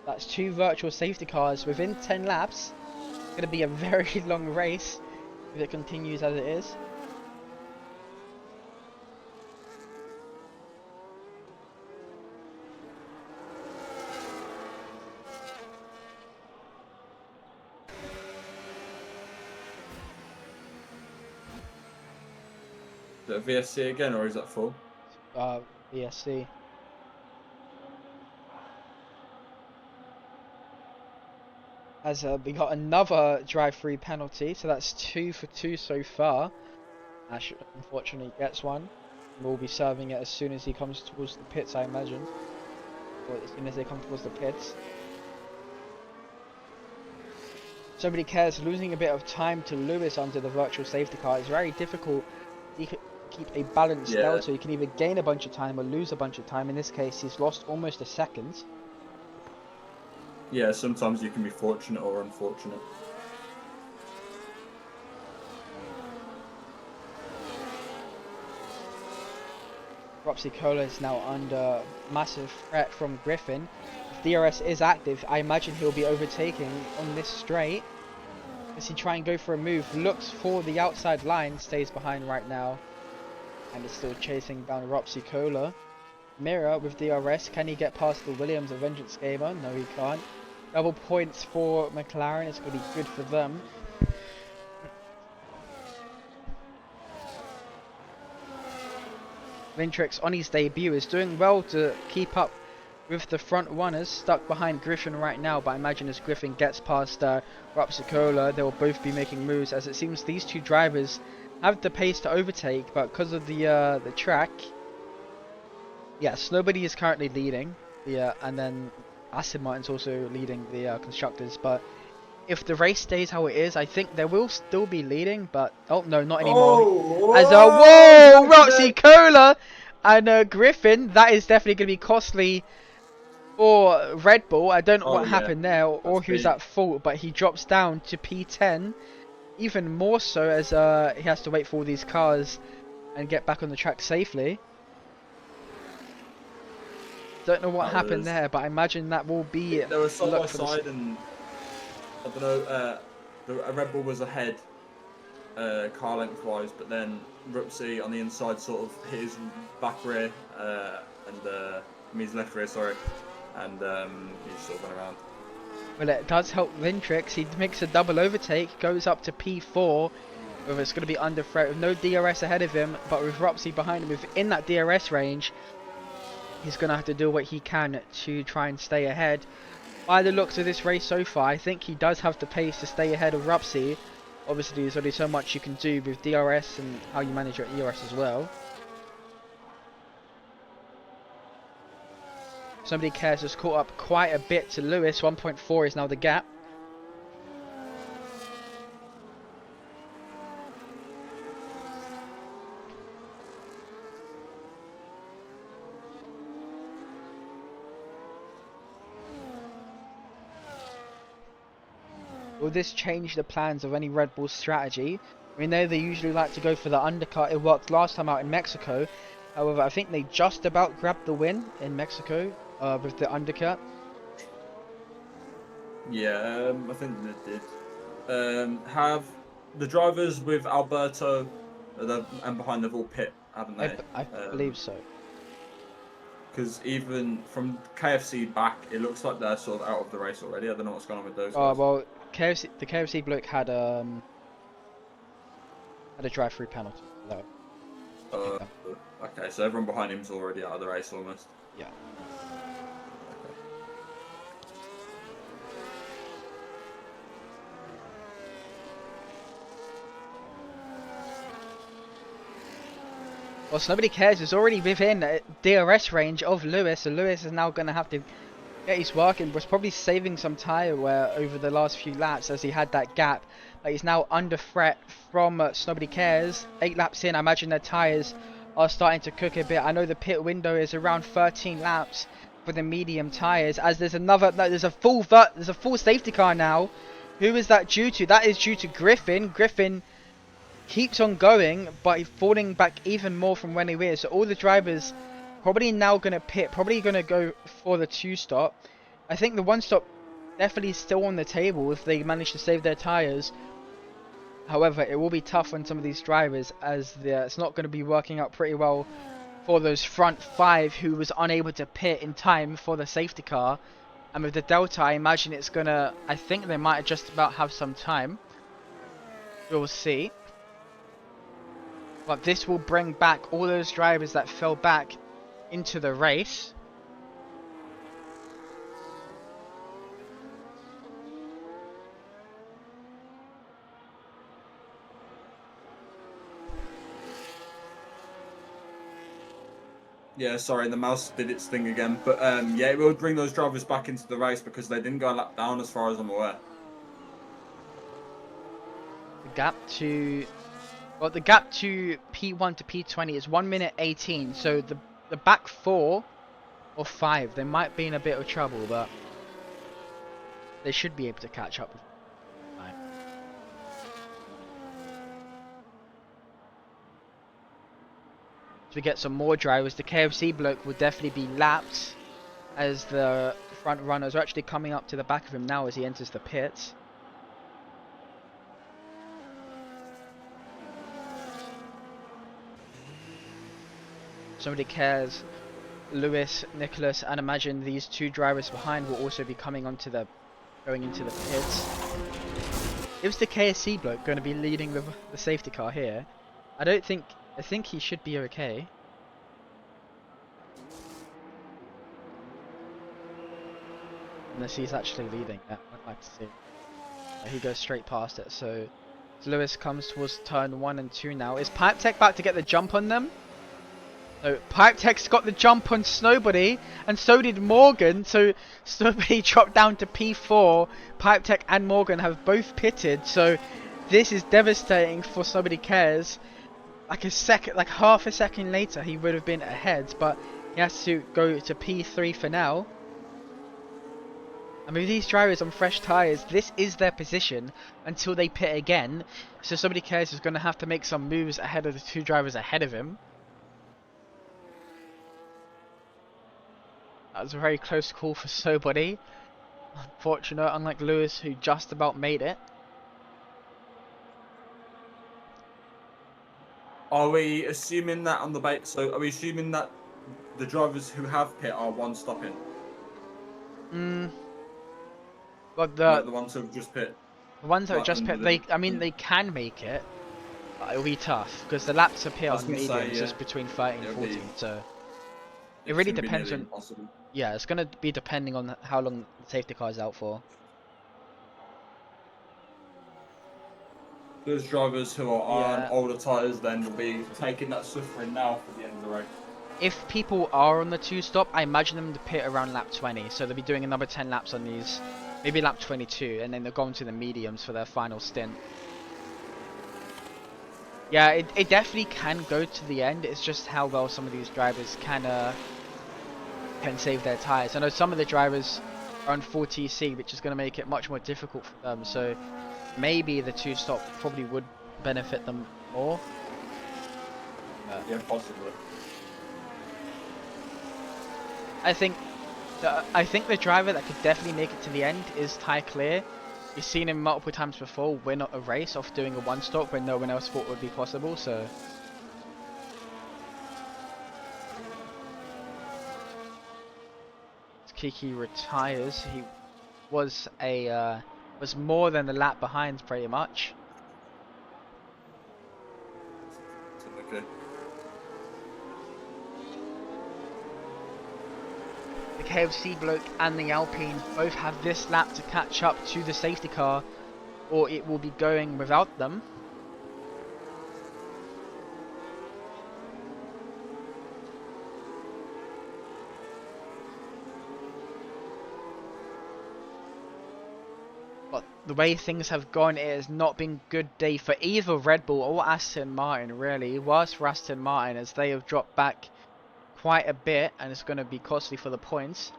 That's 2 virtual safety cars within 10 laps. It's going to be a very long race if it continues as it is. Is it a VSC again, or is that full? VSC. As we got another drive-through penalty, so that's 2 for 2 so far. Ash unfortunately gets one. We'll be serving it as soon as he comes towards the pits, I imagine. Or as soon as they come towards the pits. Somebody cares, losing a bit of time to Lewis under the virtual safety car is very difficult. He can keep a balanced delta. You can either gain a bunch of time or lose a bunch of time. In this case, he's lost almost a second. Yeah, sometimes you can be fortunate or unfortunate. Ropsy Cola is now under massive threat from Griffin. If DRS is active, I imagine he'll be overtaking on this straight. As he try and go for a move, looks for the outside line, stays behind right now, and is still chasing down Ropsy Cola. Mirror with DRS, can he get past the Williams of Vengeance Gamer? No, he can't. Double points for McLaren, it's going to be good for them. Vintrix on his debut is doing well to keep up with the front runners, stuck behind Griffin right now, but I imagine as Griffin gets past Rapsicola, they will both be making moves, as it seems these two drivers have the pace to overtake, but because of the track, yes, nobody is currently leading, and then Aston Martin's also leading the constructors, but if the race stays how it is, I think they will still be leading, but oh no, not anymore. Oh, As a whoa, Roxy Cola and Griffin, that is definitely going to be costly for Red Bull. I don't know what happened there, or he was at fault, but he drops down to P10, even more so as he has to wait for all these cars and get back on the track safely. Don't know what happened there, but I imagine that will be. They were side by side, and I don't know. A Red Bull was ahead, car length wise, but then Rupsy on the inside sort of hit his back rear and his left rear, sorry, and he sort of went around. Well, it does help Vintrix. He makes a double overtake, goes up to P4. Whether it's going to be under threat with no DRS ahead of him, but with Ropsy behind him within that DRS range, he's going to have to do what he can to try and stay ahead. By the looks of this race so far, I think he does have the pace to stay ahead of Ropsy. Obviously, there's only so much you can do with DRS and how you manage your ERS as well. Somebody cares has caught up quite a bit to Lewis. 1.4 is now the gap. Will this change the plans of any Red Bull strategy? We know they usually like to go for the undercut. It worked last time out in Mexico. However, I think they just about grabbed the win in Mexico with the undercut. Yeah, I think they did. Have the drivers with Alberto and behind they've all pit, haven't they? I believe so. Because even from KFC back, it looks like they're sort of out of the race already. I don't know what's going on with those guys. Well, the KFC bloke had a drive-through penalty. So. Okay, so everyone behind him's already out of the race almost. Yeah. Well, so nobody cares. It's already within DRS range of Lewis, so Lewis is now going to have to get his work in. Was probably saving some tyre wear over the last few laps as he had that gap. But he's now under threat from Nobody Cares. 8 laps in, I imagine their tyres are starting to cook a bit. I know the pit window is around 13 laps for the medium tyres. As there's there's a full safety car now. Who is that due to? That is due to Griffin. Griffin keeps on going, but he's falling back even more from when he is. So all the drivers probably now going to pit, probably going to go for the 2-stop. I think the 1-stop definitely still on the table if they manage to save their tyres. However, it will be tough on some of these drivers as it's not going to be working out pretty well for those front 5 who was unable to pit in time for the safety car. And with the Delta, I imagine it's going to... I think they might just about have some time. We'll see. But this will bring back all those drivers that fell back into the race. Yeah, sorry, the mouse did its thing again. But yeah, it will bring those drivers back into the race because they didn't go a lap down as far as I'm aware. The gap to... Well, the gap to P1 to P20 is 1 minute 18. So the back 4 or 5, they might be in a bit of trouble, but they should be able to catch up with time. So we get some more drivers. The KFC bloke will definitely be lapped as the front runners are actually coming up to the back of him now as he enters the pits. Somebody cares. Lewis, Nicholas, and imagine these 2 drivers behind will also be coming onto the going into the pits. Is the KSC bloke going to be leading the safety car here? I think he should be okay. Unless he's actually leading. Yeah, I'd like to see. He goes straight past it. So Lewis comes towards turn 1 and 2 now. Is Pipe Tech about to get the jump on them? No, Pipe Tech's got the jump on Snowbody, and so did Morgan. So Snowbody dropped down to P4. Pipe Tech and Morgan have both pitted. So this is devastating for Somebody Cares. Like half a second later, he would have been ahead, but he has to go to P3 for now. I mean, these drivers on fresh tyres, this is their position until they pit again. So Somebody Cares is going to have to make some moves ahead of the 2 drivers ahead of him. That was a very close call for Snowbody. Unfortunate, unlike Lewis, who just about made it. Are we assuming that on the bait? So are we assuming that the drivers who have pit are 1-stopping? But Like the ones who have just pit? the ones that are Like just pit, they can make it. But it'll be tough because the laps appear on mediums just between 13 and 14. So it really depends on. Impossible. Yeah, it's gonna be depending on how long the safety car is out for. Those drivers who are on older tyres then will be taking that suffering now for the end of the race. If people are on the 2-stop, I imagine them to pit around lap 20. So they'll be doing another 10 laps on these, maybe lap 22, and then they'll go into the mediums for their final stint. Yeah, it definitely can go to the end. It's just how well some of these drivers can save their tyres. I know some of the drivers are on 4TC, which is going to make it much more difficult for them. So maybe the 2-stop probably would benefit them more. Yeah, possibly. I think the driver that could definitely make it to the end is Ty Clear. You've seen him multiple times before win a race off doing a 1-stop when no one else thought would be possible. So Kiki retires. He was was more than a lap behind pretty much. Okay. The KFC bloke and the Alpine both have this lap to catch up to the safety car, or it will be going without them. But the way things have gone, it has not been good day for either Red Bull or Aston Martin, really. Worse for Aston Martin as they have dropped back quite a bit and it's going to be costly for the points.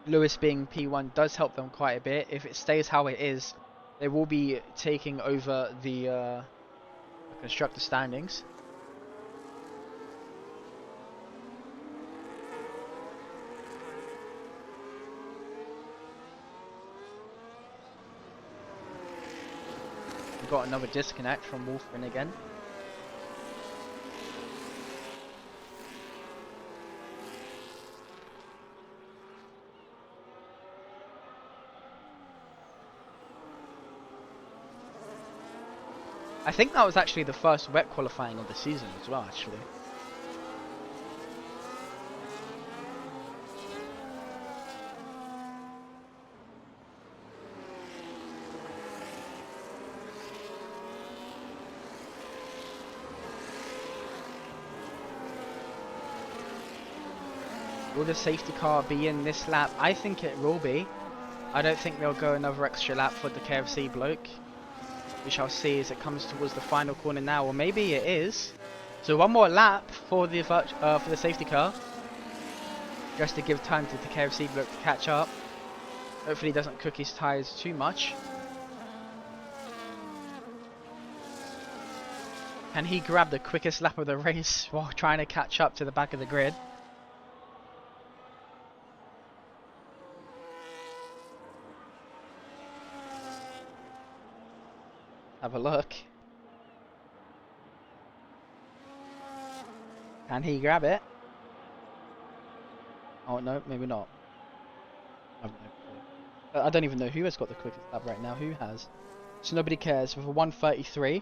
Lewis being P1 does help them quite a bit. If it stays how it is, they will be taking over the construct the standings. We've got another disconnect from Wolfrin again. I think that was actually the first wet qualifying of the season as well, actually. Will the safety car be in this lap? I think it will be. I don't think they'll go another extra lap for the KFC bloke. We shall see as it comes towards the final corner now, or maybe it is. So one more lap for the safety car, just to give time to the KFC bloke to catch up. Hopefully he doesn't cook his tyres too much. Can he grab the quickest lap of the race while trying to catch up to the back of the grid? Have a look. Can he grab it? Oh no, maybe not. I don't even know who has got the quickest lap right now. Who has? So nobody cares. With a 1:33.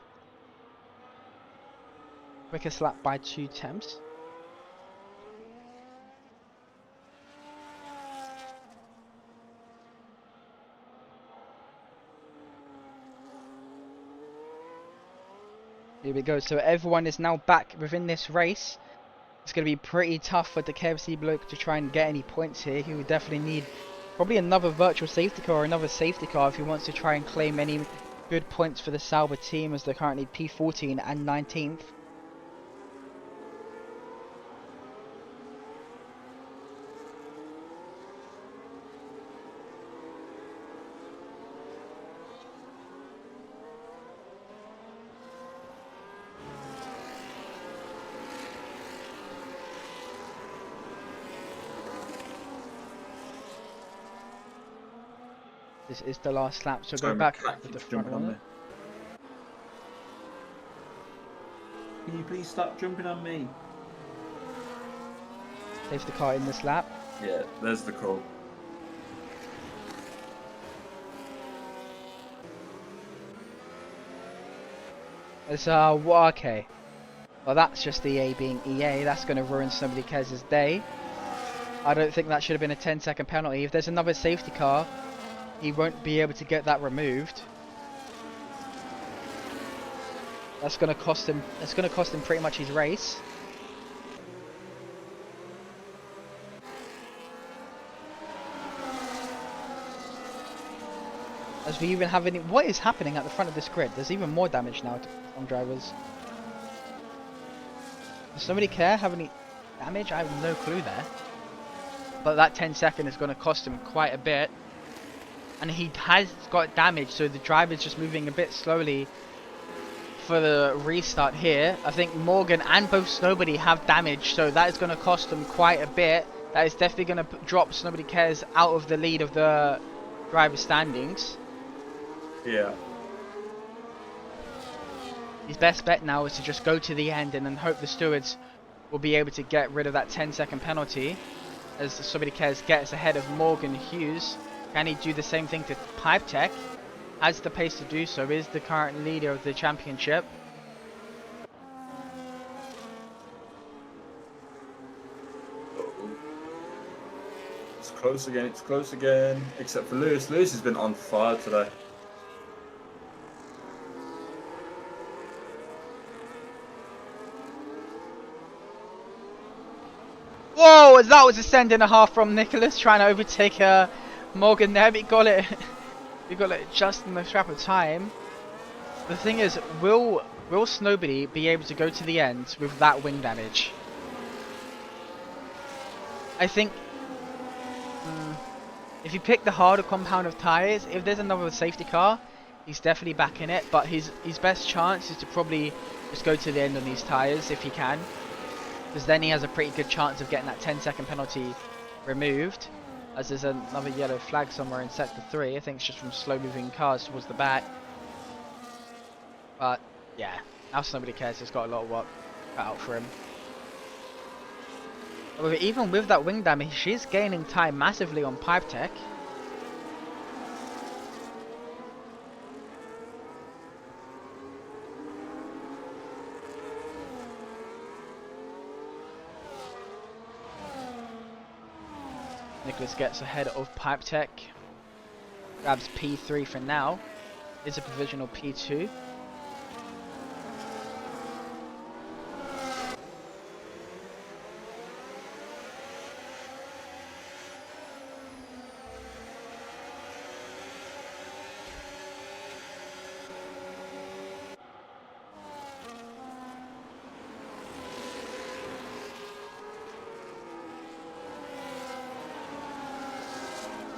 Quickest lap by 2 temps. Here we go. So everyone is now back within this race. It's going to be pretty tough for the KFC bloke to try and get any points here. He would definitely need probably another virtual safety car or another safety car if he wants to try and claim any good points for the Sauber team, as they're currently P14 and 19th. This is the last lap, so go back with the front runner. Can you please stop jumping on me? Safety car in this lap. Yeah, there's the call. It's okay. Well, that's just EA being EA. That's going to ruin somebody Kez's day. I don't think that should have been a 10-second penalty. If there's another safety car, he won't be able to get that removed. That's going to cost him. It's going to cost him pretty much his race. As we even have any, what is happening at the front of this grid? There's even more damage now on drivers. Does somebody care? Have any damage? I have no clue there. But that 10-second is going to cost him quite a bit. And he has got damage, so the driver's just moving a bit slowly for the restart here. I think Morgan and both Snowbody have damage, so that is going to cost them quite a bit. That is definitely going to drop Snowbody Cares out of the lead of the driver standings. Yeah. His best bet now is to just go to the end and then hope the stewards will be able to get rid of that 10-second penalty, as Snowbody Cares gets ahead of Morgan Hughes. Can he do the same thing to Pipe Tech? Has the pace to do so, is the current leader of the championship. It's close again, it's close again. Except for Lewis. Lewis has been on fire today. Whoa, that was a send and a half from Nicholas trying to overtake Morgan there. We got it just in the strap of time. The thing is, will Snowbody be able to go to the end with that wing damage? I think if you pick the harder compound of tyres, if there's another safety car, He's definitely back in it, but his best chance is to probably just go to the end on these tyres if he can. Because then he has a pretty good chance of getting that 10-second penalty removed. As there's another yellow flag somewhere in sector 3. I think it's just from slow moving cars towards the back. But yeah, now somebody cares. He's got a lot of work cut out for him. However, even with that wing damage, she's gaining time massively on Pipe Tech. Nicholas gets ahead of Pipe Tech. Grabs P3 for now. Is a provisional P2.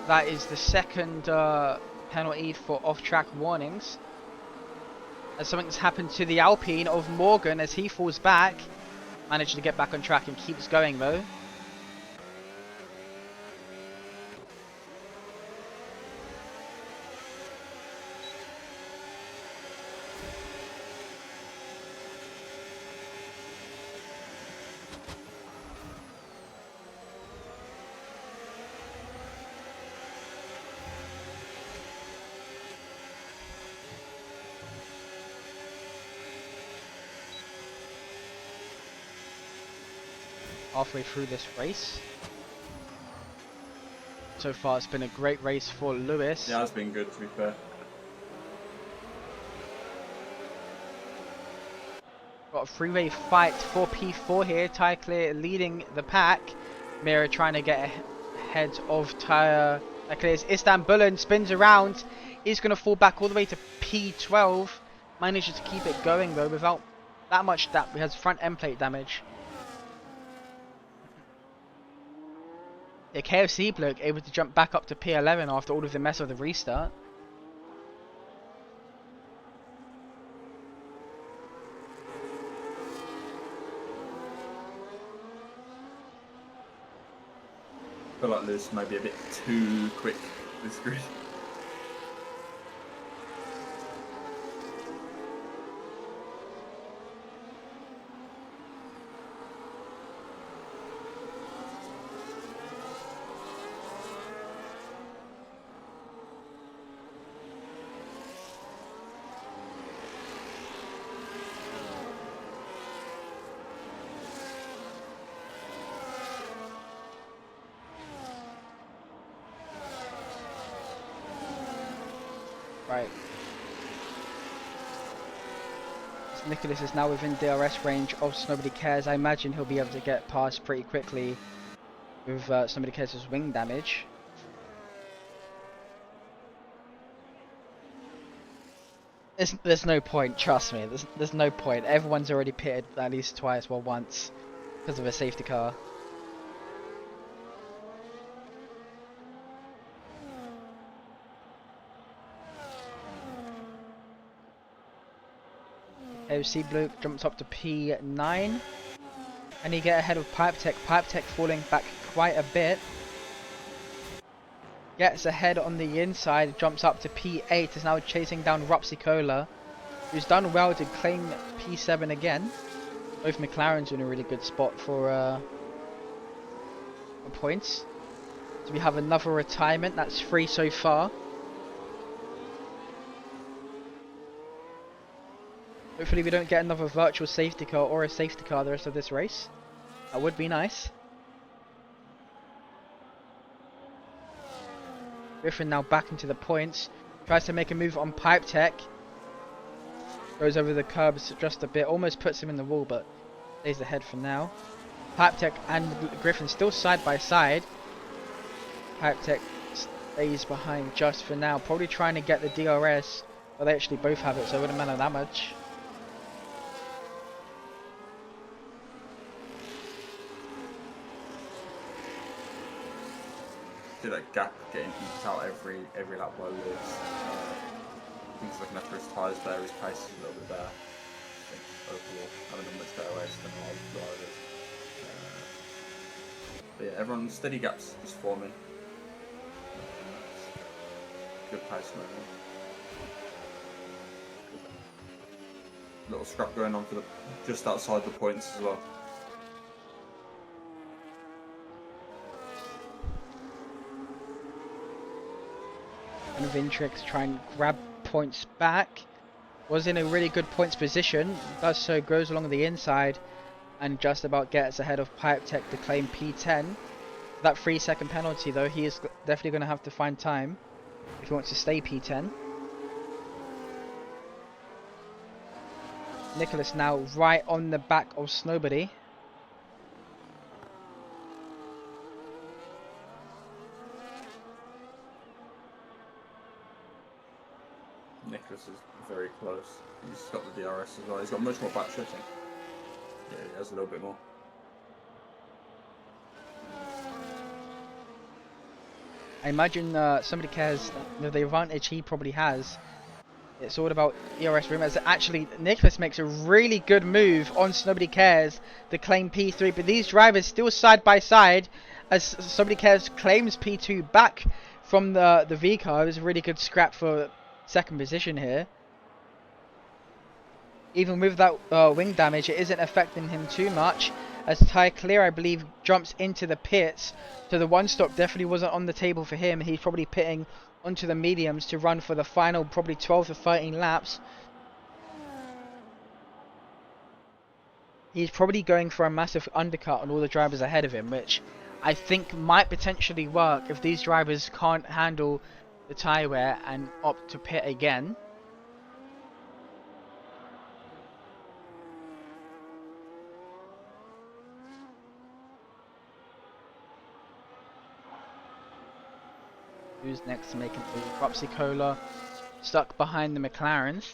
That is the second penalty for off-track warnings. As something's happened to the Alpine of Morgan as he falls back. Managed to get back on track and keeps going though. Halfway through this race. So far it's been a great race for Lewis. Yeah, it's been good to be fair. Got a three-way fight for P4 here. Tyre Clear leading the pack. Mira trying to get ahead of Tyre Clear's Istanbulan. Spins around. He's going to fall back all the way to P12. Manages to keep it going though without that much damage. He has front end plate damage. The KFC bloke able to jump back up to P11 after all of the mess of the restart. I feel like Lewis may be a bit too quick this grid. Right. So Nicholas is now within DRS range of Nobody Cares. I imagine he'll be able to get past pretty quickly with Nobody Cares' wing damage. There's no point, trust me. There's no point. Everyone's already pitted at least twice, well once, because of a safety car. AOC Blue jumps up to P9. And he get ahead of Pipe Tech. Pipe Tech falling back quite a bit. Gets ahead on the inside, jumps up to P8. Is now chasing down Rupsicola, who's done well to claim P7 again. Both McLarens in a really good spot for points. So we have another retirement. That's 3 so far. Hopefully we don't get another virtual safety car or a safety car the rest of this race. That would be nice. Griffin now back into the points. Tries to make a move on Pipe Tech. Goes over the curbs just a bit. Almost puts him in the wall, but stays ahead for now. Pipe Tech and Griffin still side by side. Pipe Tech stays behind just for now. Probably trying to get the DRS. But they actually both have it, so it wouldn't matter that much. See that gap getting eked out every lap by Lewis. I think he's looking after his tyres there. His pace is a little bit better. I think overall, having a much better race than a lot of drivers. But yeah, everyone steady gaps just forming. Good pace movement. Little scrap going on for the just outside the points as well. And Vintrix try and grab points back. Was in a really good points position. Does so, goes along the inside and just about gets ahead of Pipe Tech to claim P10. That 3-second penalty though, he is definitely going to have to find time if he wants to stay P10. Nicholas now right on the back of Snowbody. Nicholas is very close. He's got the DRS as well. He's got much more back shifting. Yeah, he has a little bit more. I imagine somebody cares the advantage he probably has. It's all about ERS rumors. Actually, Nicholas makes a really good move on Somebody Cares to claim P3, but these drivers still side by side as Somebody Cares claims P2 back from the V car. It was a really good scrap for second position here. Even with that wing damage, it isn't affecting him too much as Ty Clear, I believe, jumps into the pits. So the one stop definitely wasn't on the table for him. He's probably pitting onto the mediums to run for the final probably 12 to 13 laps. He's probably going for a massive undercut on all the drivers ahead of him, which I think might potentially work if these drivers can't handle the tyre wear and opt to pit again. Who's next to make a move? Ropsicola stuck behind the McLarens.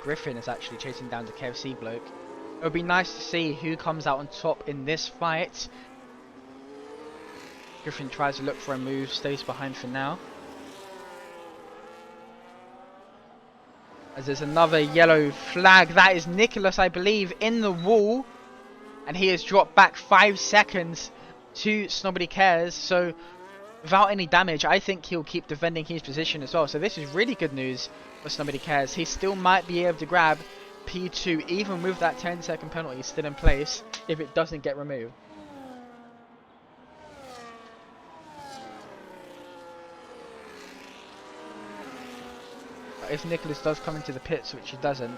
Griffin is actually chasing down the KFC bloke. It would be nice to see who comes out on top in this fight. Griffin tries to look for a move, stays behind for now. As there's another yellow flag. That is Nicholas, I believe, in the wall. And he has dropped back 5 seconds to Snobody Cares. So without any damage, I think he'll keep defending his position as well. So this is really good news for Snobody Cares. He still might be able to grab P2 even with that 10-second penalty still in place if it doesn't get removed. But if Nicholas does come into the pits, which he doesn't,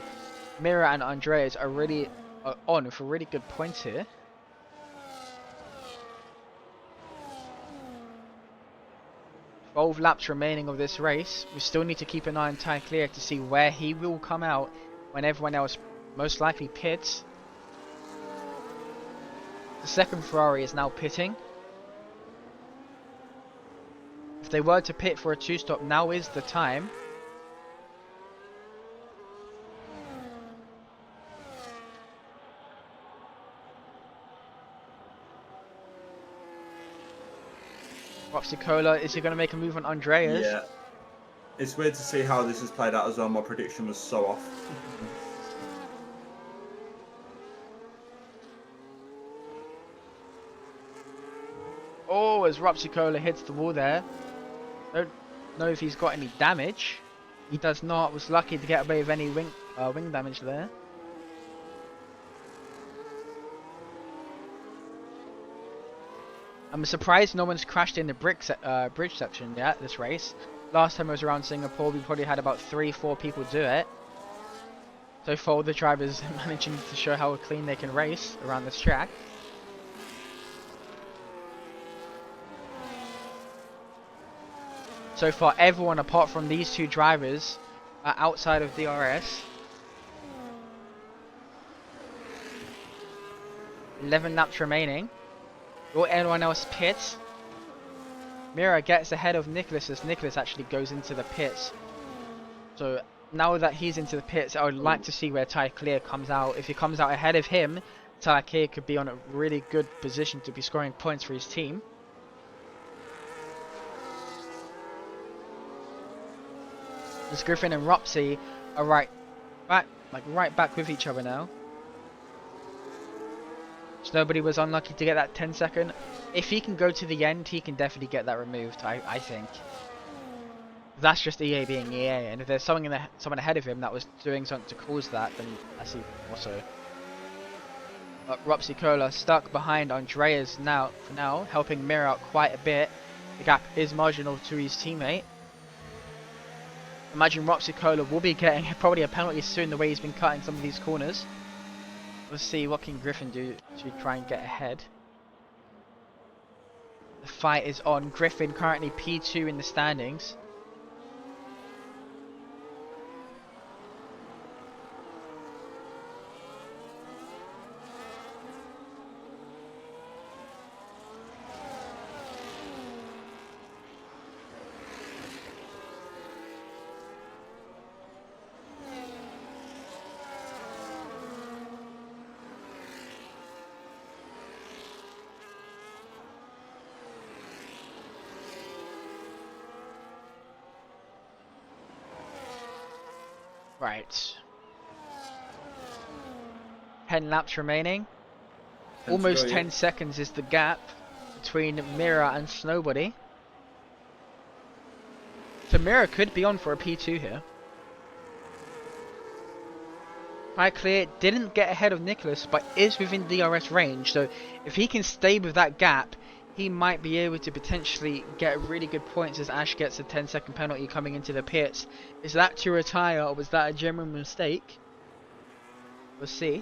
Mira and Andreas are really on for really good points here. Laps remaining of this race. We still need to keep an eye on Ty Clear to see where he will come out when everyone else most likely pits. The second Ferrari is now pitting. If they were to pit for a 2-stop, now is the time. Ropsicola, is he going to make a move on Andreas? Yeah. It's weird to see how this has played out as well. My prediction was so off. Oh, as Ropsicola hits the wall there. Don't know if he's got any damage. He does not. Was lucky to get away with any wing damage there. I'm surprised no one's crashed in the bridge section yet this race. Last time I was around Singapore, we probably had about 3-4 people do it. So far, the drivers managing to show how clean they can race around this track. So far, everyone apart from these two drivers are outside of DRS. 11 laps remaining. Will anyone else pit? Mira gets ahead of Nicholas as Nicholas actually goes into the pits. So now that he's into the pits, I would like to see where Ty Clear comes out. If he comes out ahead of him, Ty Clear could be on a really good position to be scoring points for his team. As Griffin and Ropsy are right back with each other now. Nobody was unlucky to get that 10-second. If he can go to the end, he can definitely get that removed, I think. That's just EA being EA, and if there's someone ahead of him that was doing something to cause that, then that's even more so. Ropsy Cola stuck behind Andreas for now, helping Mir out quite a bit. The gap is marginal to his teammate. Imagine Ropsy Cola will be getting probably a penalty soon the way he's been cutting some of these corners. We'll see what can Griffin do to try and get ahead. The fight is on. Griffin currently P2 in the standings. Right. 10 laps remaining. Almost 10 seconds is the gap between Mira and Snowbody. So Mira could be on for a P2 here. High Clear didn't get ahead of Nicholas, but is within DRS range. So if he can stay with that gap, he might be able to potentially get really good points as Ash gets a 10-second penalty coming into the pits. Is that to retire, or was that a genuine mistake? We'll see.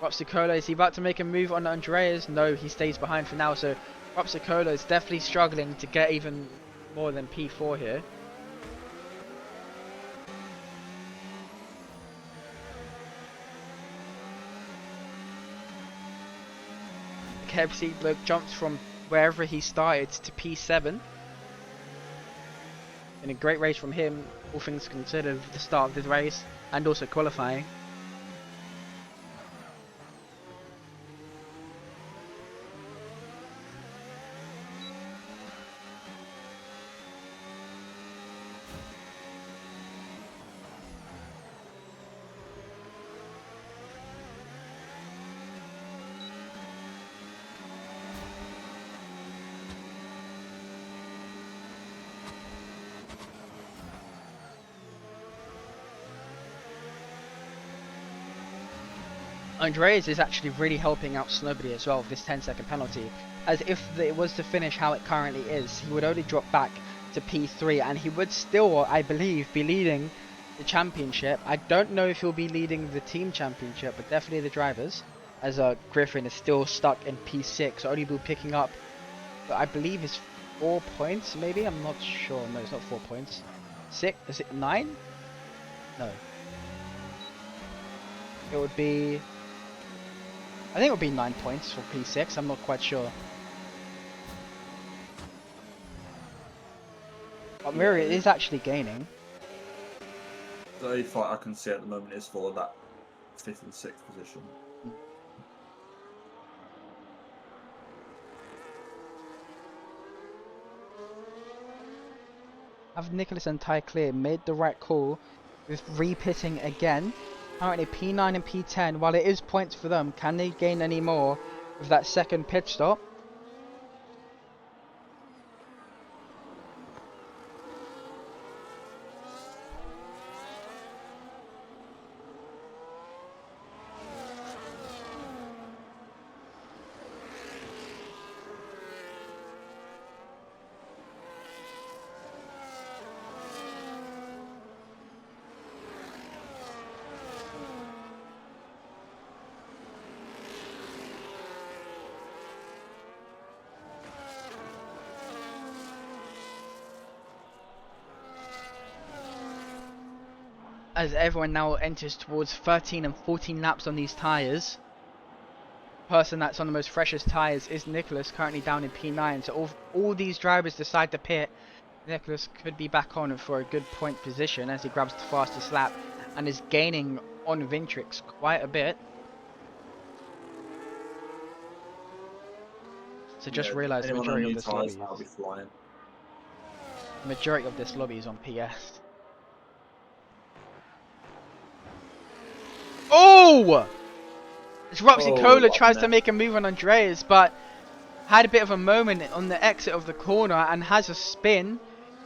Ropsicola, is he about to make a move on Andreas? No, he stays behind for now. So Ropsicola is definitely struggling to get even more than P4 here. KFC bloke jumps from wherever he started to P7. In a great race from him, all things considered, the start of this race and also qualifying. Andreas is actually really helping out Snowbody as well with this 10-second penalty, as if it was to finish how it currently is, he would only drop back to P3 and he would still, I believe, be leading the championship. I don't know if he'll be leading the team championship, but definitely the drivers, as Griffin is still stuck in P6, only be picking up, I believe, is 4 points maybe, I'm not sure. No, it's not 4 points. 6, is it 9? No. It would be, I think it would be 9 points for P6, I'm not quite sure. But Miri is actually gaining. The only fight I can see at the moment is for that 5th and 6th position. Have Nicholas and Ty Clear made the right call with re-pitting again? Currently P9 and P10, while it is points for them, can they gain any more with that second pit stop? As everyone now enters towards 13 and 14 laps on these tyres. Person that's on the most freshest tyres is Nicholas, currently down in P9. So all these drivers decide to pit. Nicholas could be back on for a good point position as he grabs the fastest lap and is gaining on Vintrix quite a bit. So just realised the majority of this lobby is. The majority of this lobby is on PS. Oh! As Roxy Oh, Cola what tries to happened make a move on Andreas, but had a bit of a moment on the exit of the corner and has a spin.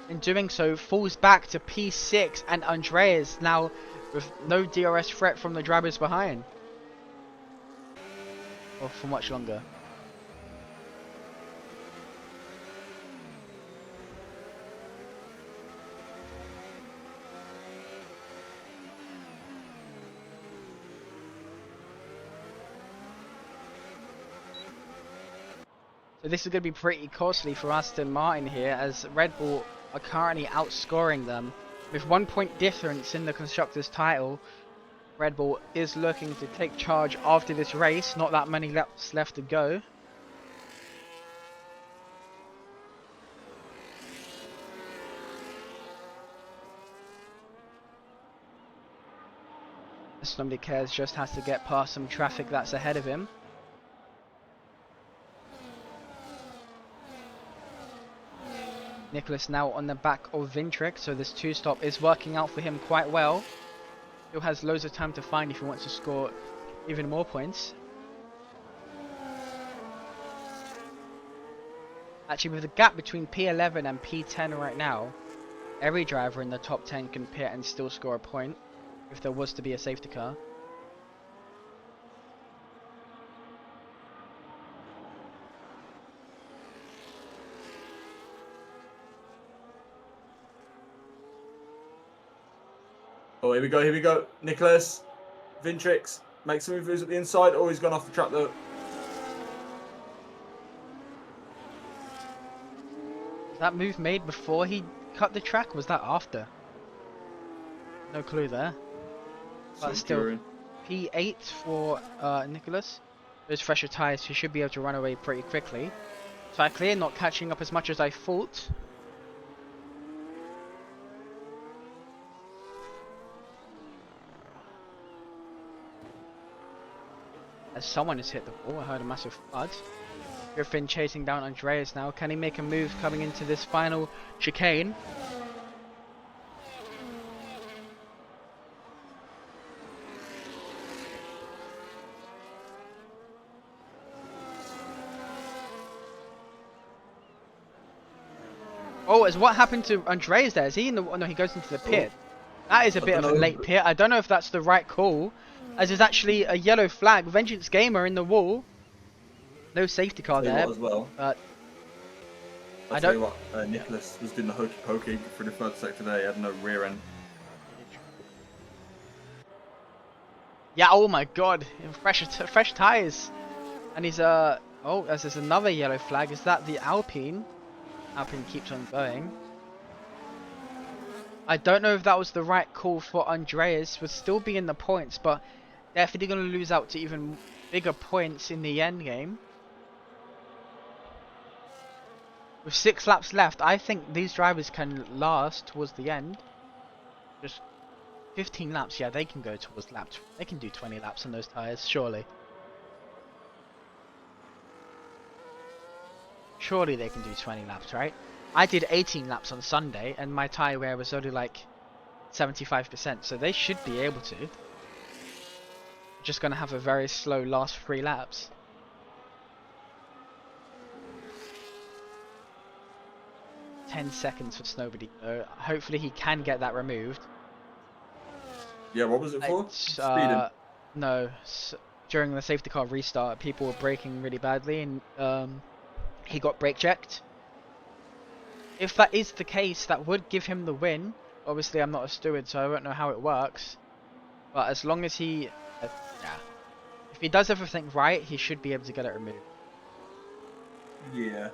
In doing so, falls back to P6, and Andreas now with no DRS threat from the drivers behind. Or for much longer. So this is going to be pretty costly for Aston Martin here, as Red Bull are currently outscoring them. With 1 point difference in the Constructors' title, Red Bull is looking to take charge after this race. Not that many laps left to go. As nobody cares, just has to get past some traffic that's ahead of him. Nicholas now on the back of Vintrix, so this two-stop is working out for him quite well. Still has loads of time to find if he wants to score even more points. Actually, with the gap between P11 and P10 right now, every driver in the top 10 can pit and still score a point if there was to be a safety car. Oh, here we go, here we go. Nicholas, Vintrix, makes some moves at the inside. Oh, he's gone off the track though. Was that move made before he cut the track, or was that after? No clue there. But still, P8 for Nicholas. Those fresher tyres, he should be able to run away pretty quickly. So I clear, not catching up as much as I thought. As someone has hit the ball, I heard a massive thud. Griffin chasing down Andreas now. Can he make a move coming into this final chicane? Oh, is what happened to Andreas there? Is he in the... Oh, no, he goes into the pit. That is a bit of a late pit. I don't know if that's the right call, as there's actually a yellow flag. Vengeance Gamer in the wall. No safety car there. As well. But I'll tell you what, Nicholas was doing the hokey pokey for the third sector there. He had no rear end. Yeah, oh my god. Fresh tyres. And he's, oh, there's another yellow flag. Is that the Alpine? Alpine keeps on going. I don't know if that was the right call for Andreas. Would still be in the points, but definitely going to lose out to even bigger points in the end game. With 6 laps left, I think these drivers can last towards the end. Just 15 laps, yeah, they can go towards laps. They can do 20 laps on those tyres, surely. Surely they can do 20 laps, right? I did 18 laps on Sunday, and my tyre wear was only like 75%, so they should be able to. Just going to have a very slow last 3 laps. "10 seconds for Snowbody. Hopefully he can get that removed." Yeah, what was it for? Speeding? No. During the safety car restart, people were braking really badly, and he got brake checked. If that is the case, that would give him the win. Obviously, I'm not a steward, so I won't know how it works. But as long as he... yeah. If he does everything right, he should be able to get it removed. Yeah.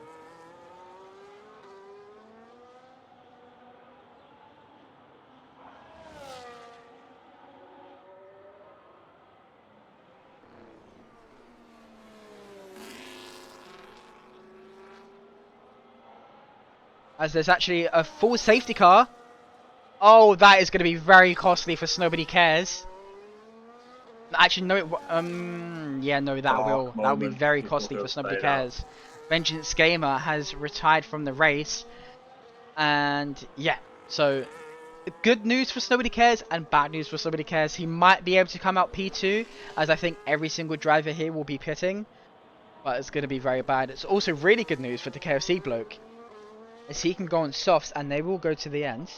As there's actually a full safety car. Oh, that is going to be very costly for Snowbody Cares. Actually, no, yeah, no, that will be very costly for Snowbody Cares. Vengeance Gamer has retired from the race. And yeah, so good news for Nobody Cares and bad news for Nobody Cares. He might be able to come out P2, as I think every single driver here will be pitting, but it's going to be very bad. It's also really good news for the KFC bloke, as he can go on softs and they will go to the end.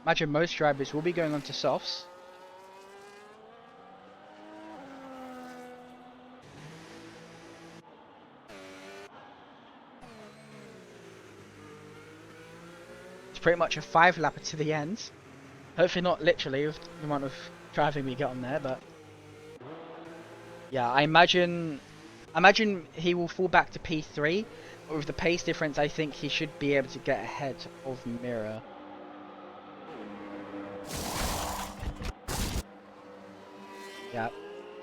Imagine most drivers will be going on to softs. It's pretty much a 5-lapper to the end. Hopefully not literally with the amount of driving we get on there, but yeah, I imagine he will fall back to P3, but with the pace difference, I think he should be able to get ahead of Mira. Yeah,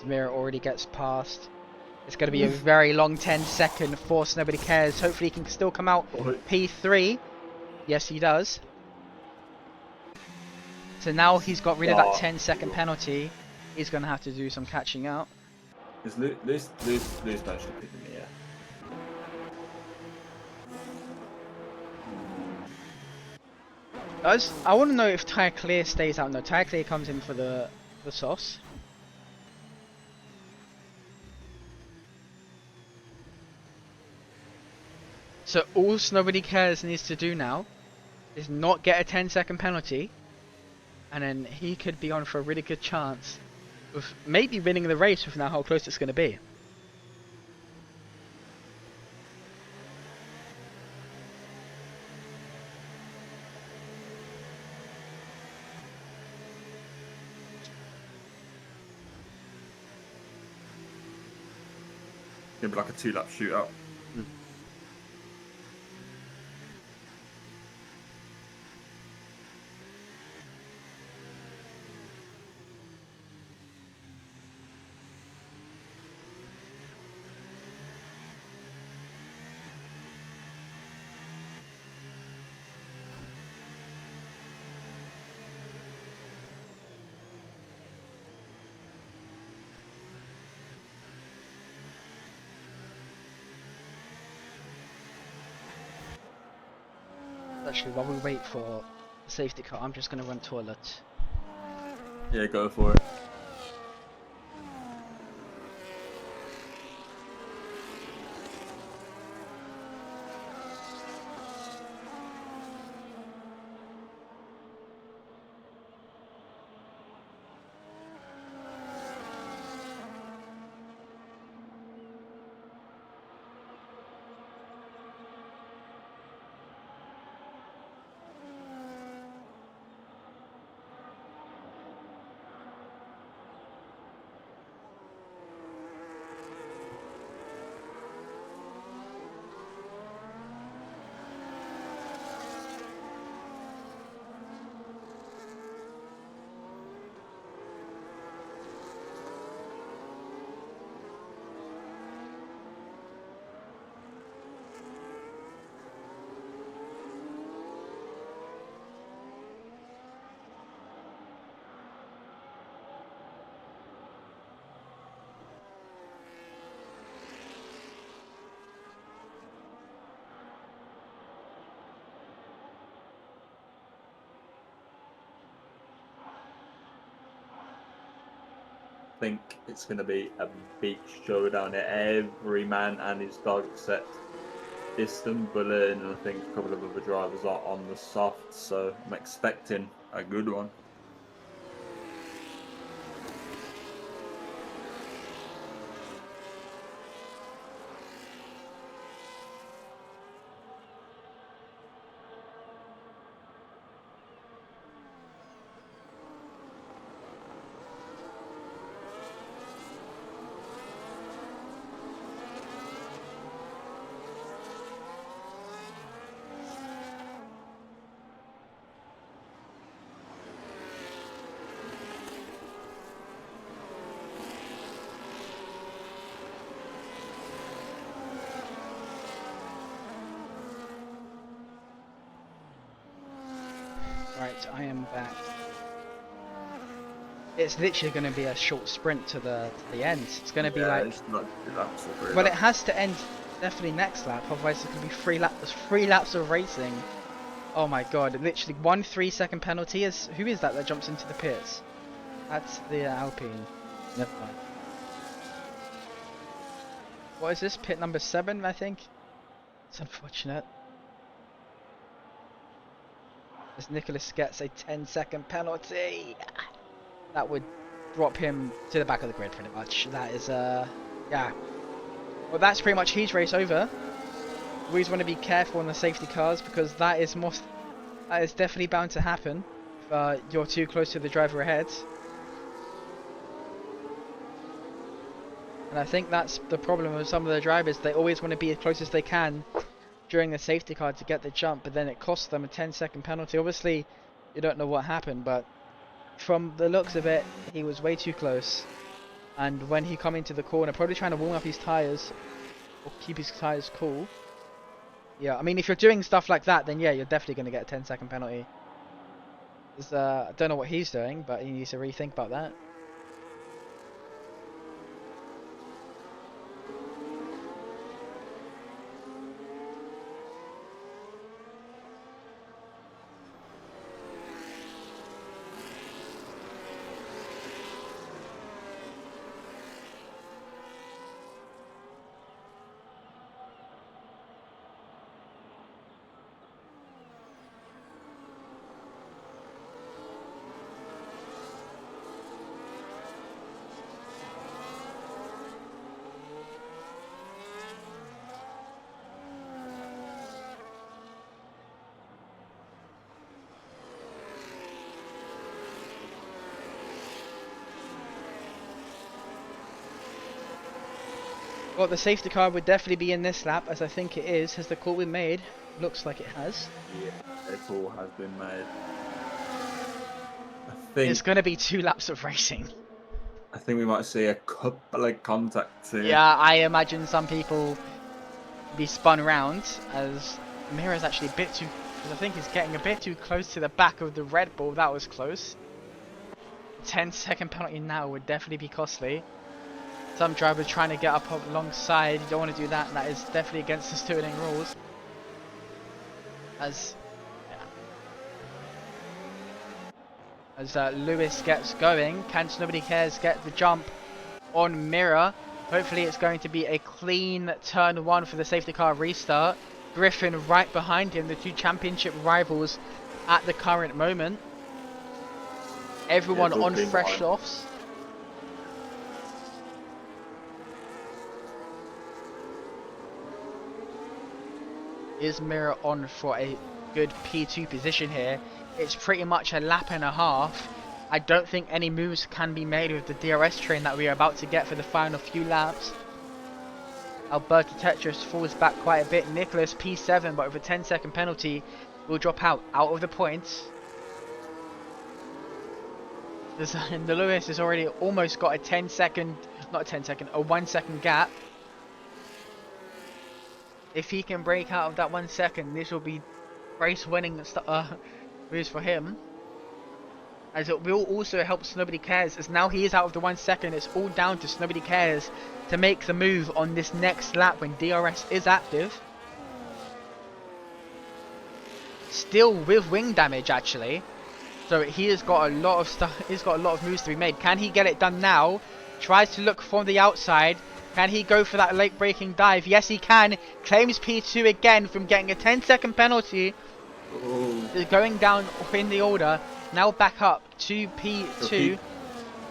Mira already gets past. It's going to be a very long 10-second force. Nobody cares. Hopefully, he can still come out P3. Yes, he does. So now he's got rid of that 10-second penalty. He's going to have to do some catching up. Is Lewis managed to pick him here? I want to know if Tyre Clear stays out. No, Tyre Clear comes in for the sauce. So all Nobody Cares needs to do now is not get a 10-second penalty, and then he could be on for a really good chance of maybe winning the race with now how close it's going to be. It'd be like a 2-lap shootout. Actually, while we wait for the safety car, I'm just going to run toilet. Yeah, go for it. Think it's going to be a big showdown here. Every man and his dog except Diston, Bullen, and I think a couple of other drivers are on the soft, so I'm expecting a good one. I am back. It's literally going to be a short sprint to the end. It's going to be like, it's not 2 laps or 3 well, it laps. has to end definitely next lap. Otherwise, it's going to be 3 laps. There's 3 laps of racing. Oh my god! Literally 1 3-second penalty. Is who is that jumps into the pits? That's the Alpine. Never mind. What is this? Pit number 7, I think. It's unfortunate. As Nicholas gets a 10-second penalty, that would drop him to the back of the grid pretty much. That is yeah. Well, that's pretty much his race over. We always want to be careful on the safety cars because that is definitely bound to happen if you're too close to the driver ahead. And I think that's the problem with some of the drivers. They always want to be as close as they can during the safety car to get the jump, but then it costs them a 10-second penalty. Obviously, you don't know what happened, but from the looks of it, he was way too close. And when he come into the corner, probably trying to warm up his tyres or keep his tyres cool. Yeah, I mean, if you're doing stuff like that, then yeah, you're definitely going to get a 10-second penalty. I don't know what he's doing, but he needs to rethink about that. Well, the safety car would definitely be in this lap, as I think it is. Has the call been made? Looks like it has. Yeah, the call has been made. It's going to be 2 laps of racing. I think we might see a couple of contacts here. Yeah, I imagine some people be spun around as Mira's actually a bit too, because I think he's getting a bit too close to the back of the Red Bull. That was close. 10-second penalty now would definitely be costly. Some drivers trying to get up alongside. You don't want to do that. That is definitely against the steering rules. As Lewis gets going, can Nobody Cares get the jump on Mira? Hopefully it's going to be a clean turn 1 for the safety car restart. Griffin right behind him, the 2 championship rivals at the current moment. Everyone on fresh offs. Is Mira on for a good P2 position here? It's pretty much a lap and a half. I don't think any moves can be made with the DRS train that we are about to get for the final few laps. Alberto Tetris falls back quite a bit. Nicholas P7, but with a 10-second penalty, will drop out of the points. The Lewis has already almost got a 10-second, not a 10-second, a 1-second gap. If he can break out of that 1 second, this will be race-winning moves for him. As it will also help Nobody Cares, as now he is out of the 1 second. It's all down to Nobody Cares to make the move on this next lap when DRS is active. Still with wing damage actually, so he has got a lot of stuff. He's got a lot of moves to be made. Can he get it done now? Tries to look from the outside. Can he go for that late braking dive? Yes, he can. Claims P2 again from getting a 10-second penalty. Ooh. Going down in the order. Now back up to P2.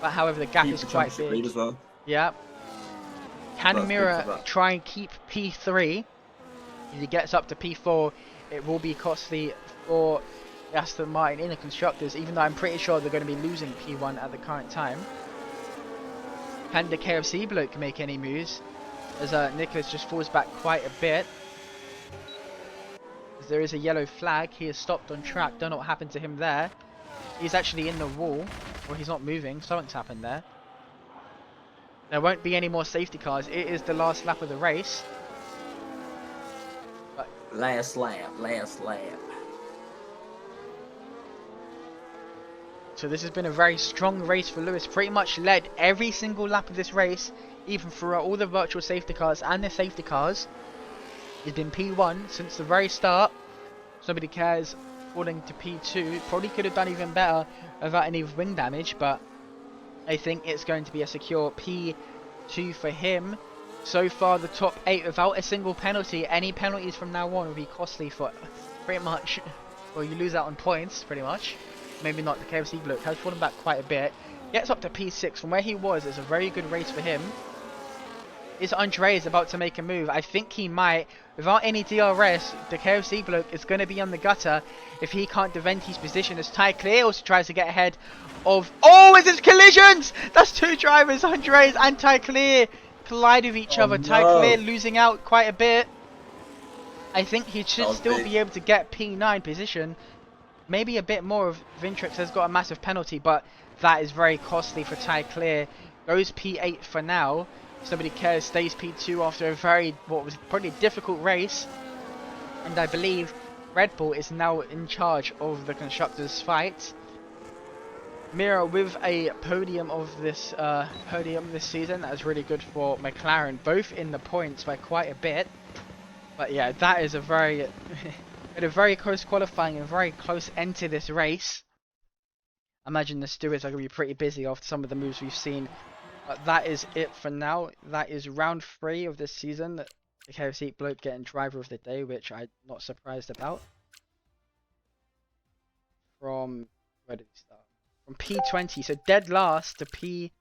But however, the gap is quite big. As well. Yeah. Can Mira try and keep P3? If he gets up to P4, it will be costly for Aston Martin in the constructors, even though I'm pretty sure they're going to be losing P1 at the current time. Can the KFC bloke make any moves? As Nicholas just falls back quite a bit. As there is a yellow flag, he is stopped on track. Don't know what happened to him there. He's actually in the wall, or he's not moving. Something's happened there. There won't be any more safety cars. It is the last lap of the race. But last lap. So this has been a very strong race for Lewis. Pretty much led every single lap of this race, even throughout all the virtual safety cars and the safety cars. He's been P1 since the very start. Nobody cares. Falling to P2. Probably could have done even better without any wing damage, but I think it's going to be a secure P2 for him. So far, the top 8 without a single penalty. Any penalties from now on will be costly for pretty much. Well, you lose out on points, pretty much. Maybe not. The KFC bloke has fallen back quite a bit. Gets up to P6 from where he was. It's a very good race for him. Is Andreas about to make a move? I think he might. Without any DRS, the KFC bloke is going to be on the gutter if he can't defend his position, as Ty Clear also tries to get ahead of... Oh, it's collisions! That's two drivers, Andreas and Ty Clear, collide with each Oh, other. Ty Clear no. losing out quite a bit. I think he should That still big. be able to get P9 position. Maybe a bit more if Vintrix has got a massive penalty, but that is very costly for Ty Clear. Goes P8 for now. Nobody cares, stays P2 after a what was probably a difficult race. And I believe Red Bull is now in charge of the constructors' fight. Mira with a podium this season. That is really good for McLaren, both in the points by quite a bit. But yeah, that is a very close qualifying and very close end to this race. I imagine the stewards are going to be pretty busy after some of the moves we've seen. But that is it for now. That is round 3 of this season. The KFC bloke getting driver of the day, which I'm not surprised about. From where did he start? From P20, so dead last to P,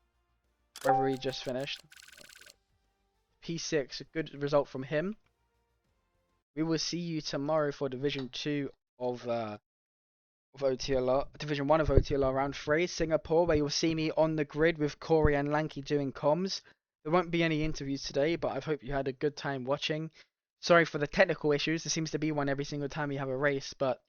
wherever he just finished. P6, a good result from him. We will see you tomorrow for Division 2 of OTLR, Division 1 of OTLR round 3, Singapore, where you'll see me on the grid with Corey and Lanky doing comms. There won't be any interviews today, but I hope you had a good time watching. Sorry for the technical issues, there seems to be one every single time we have a race, but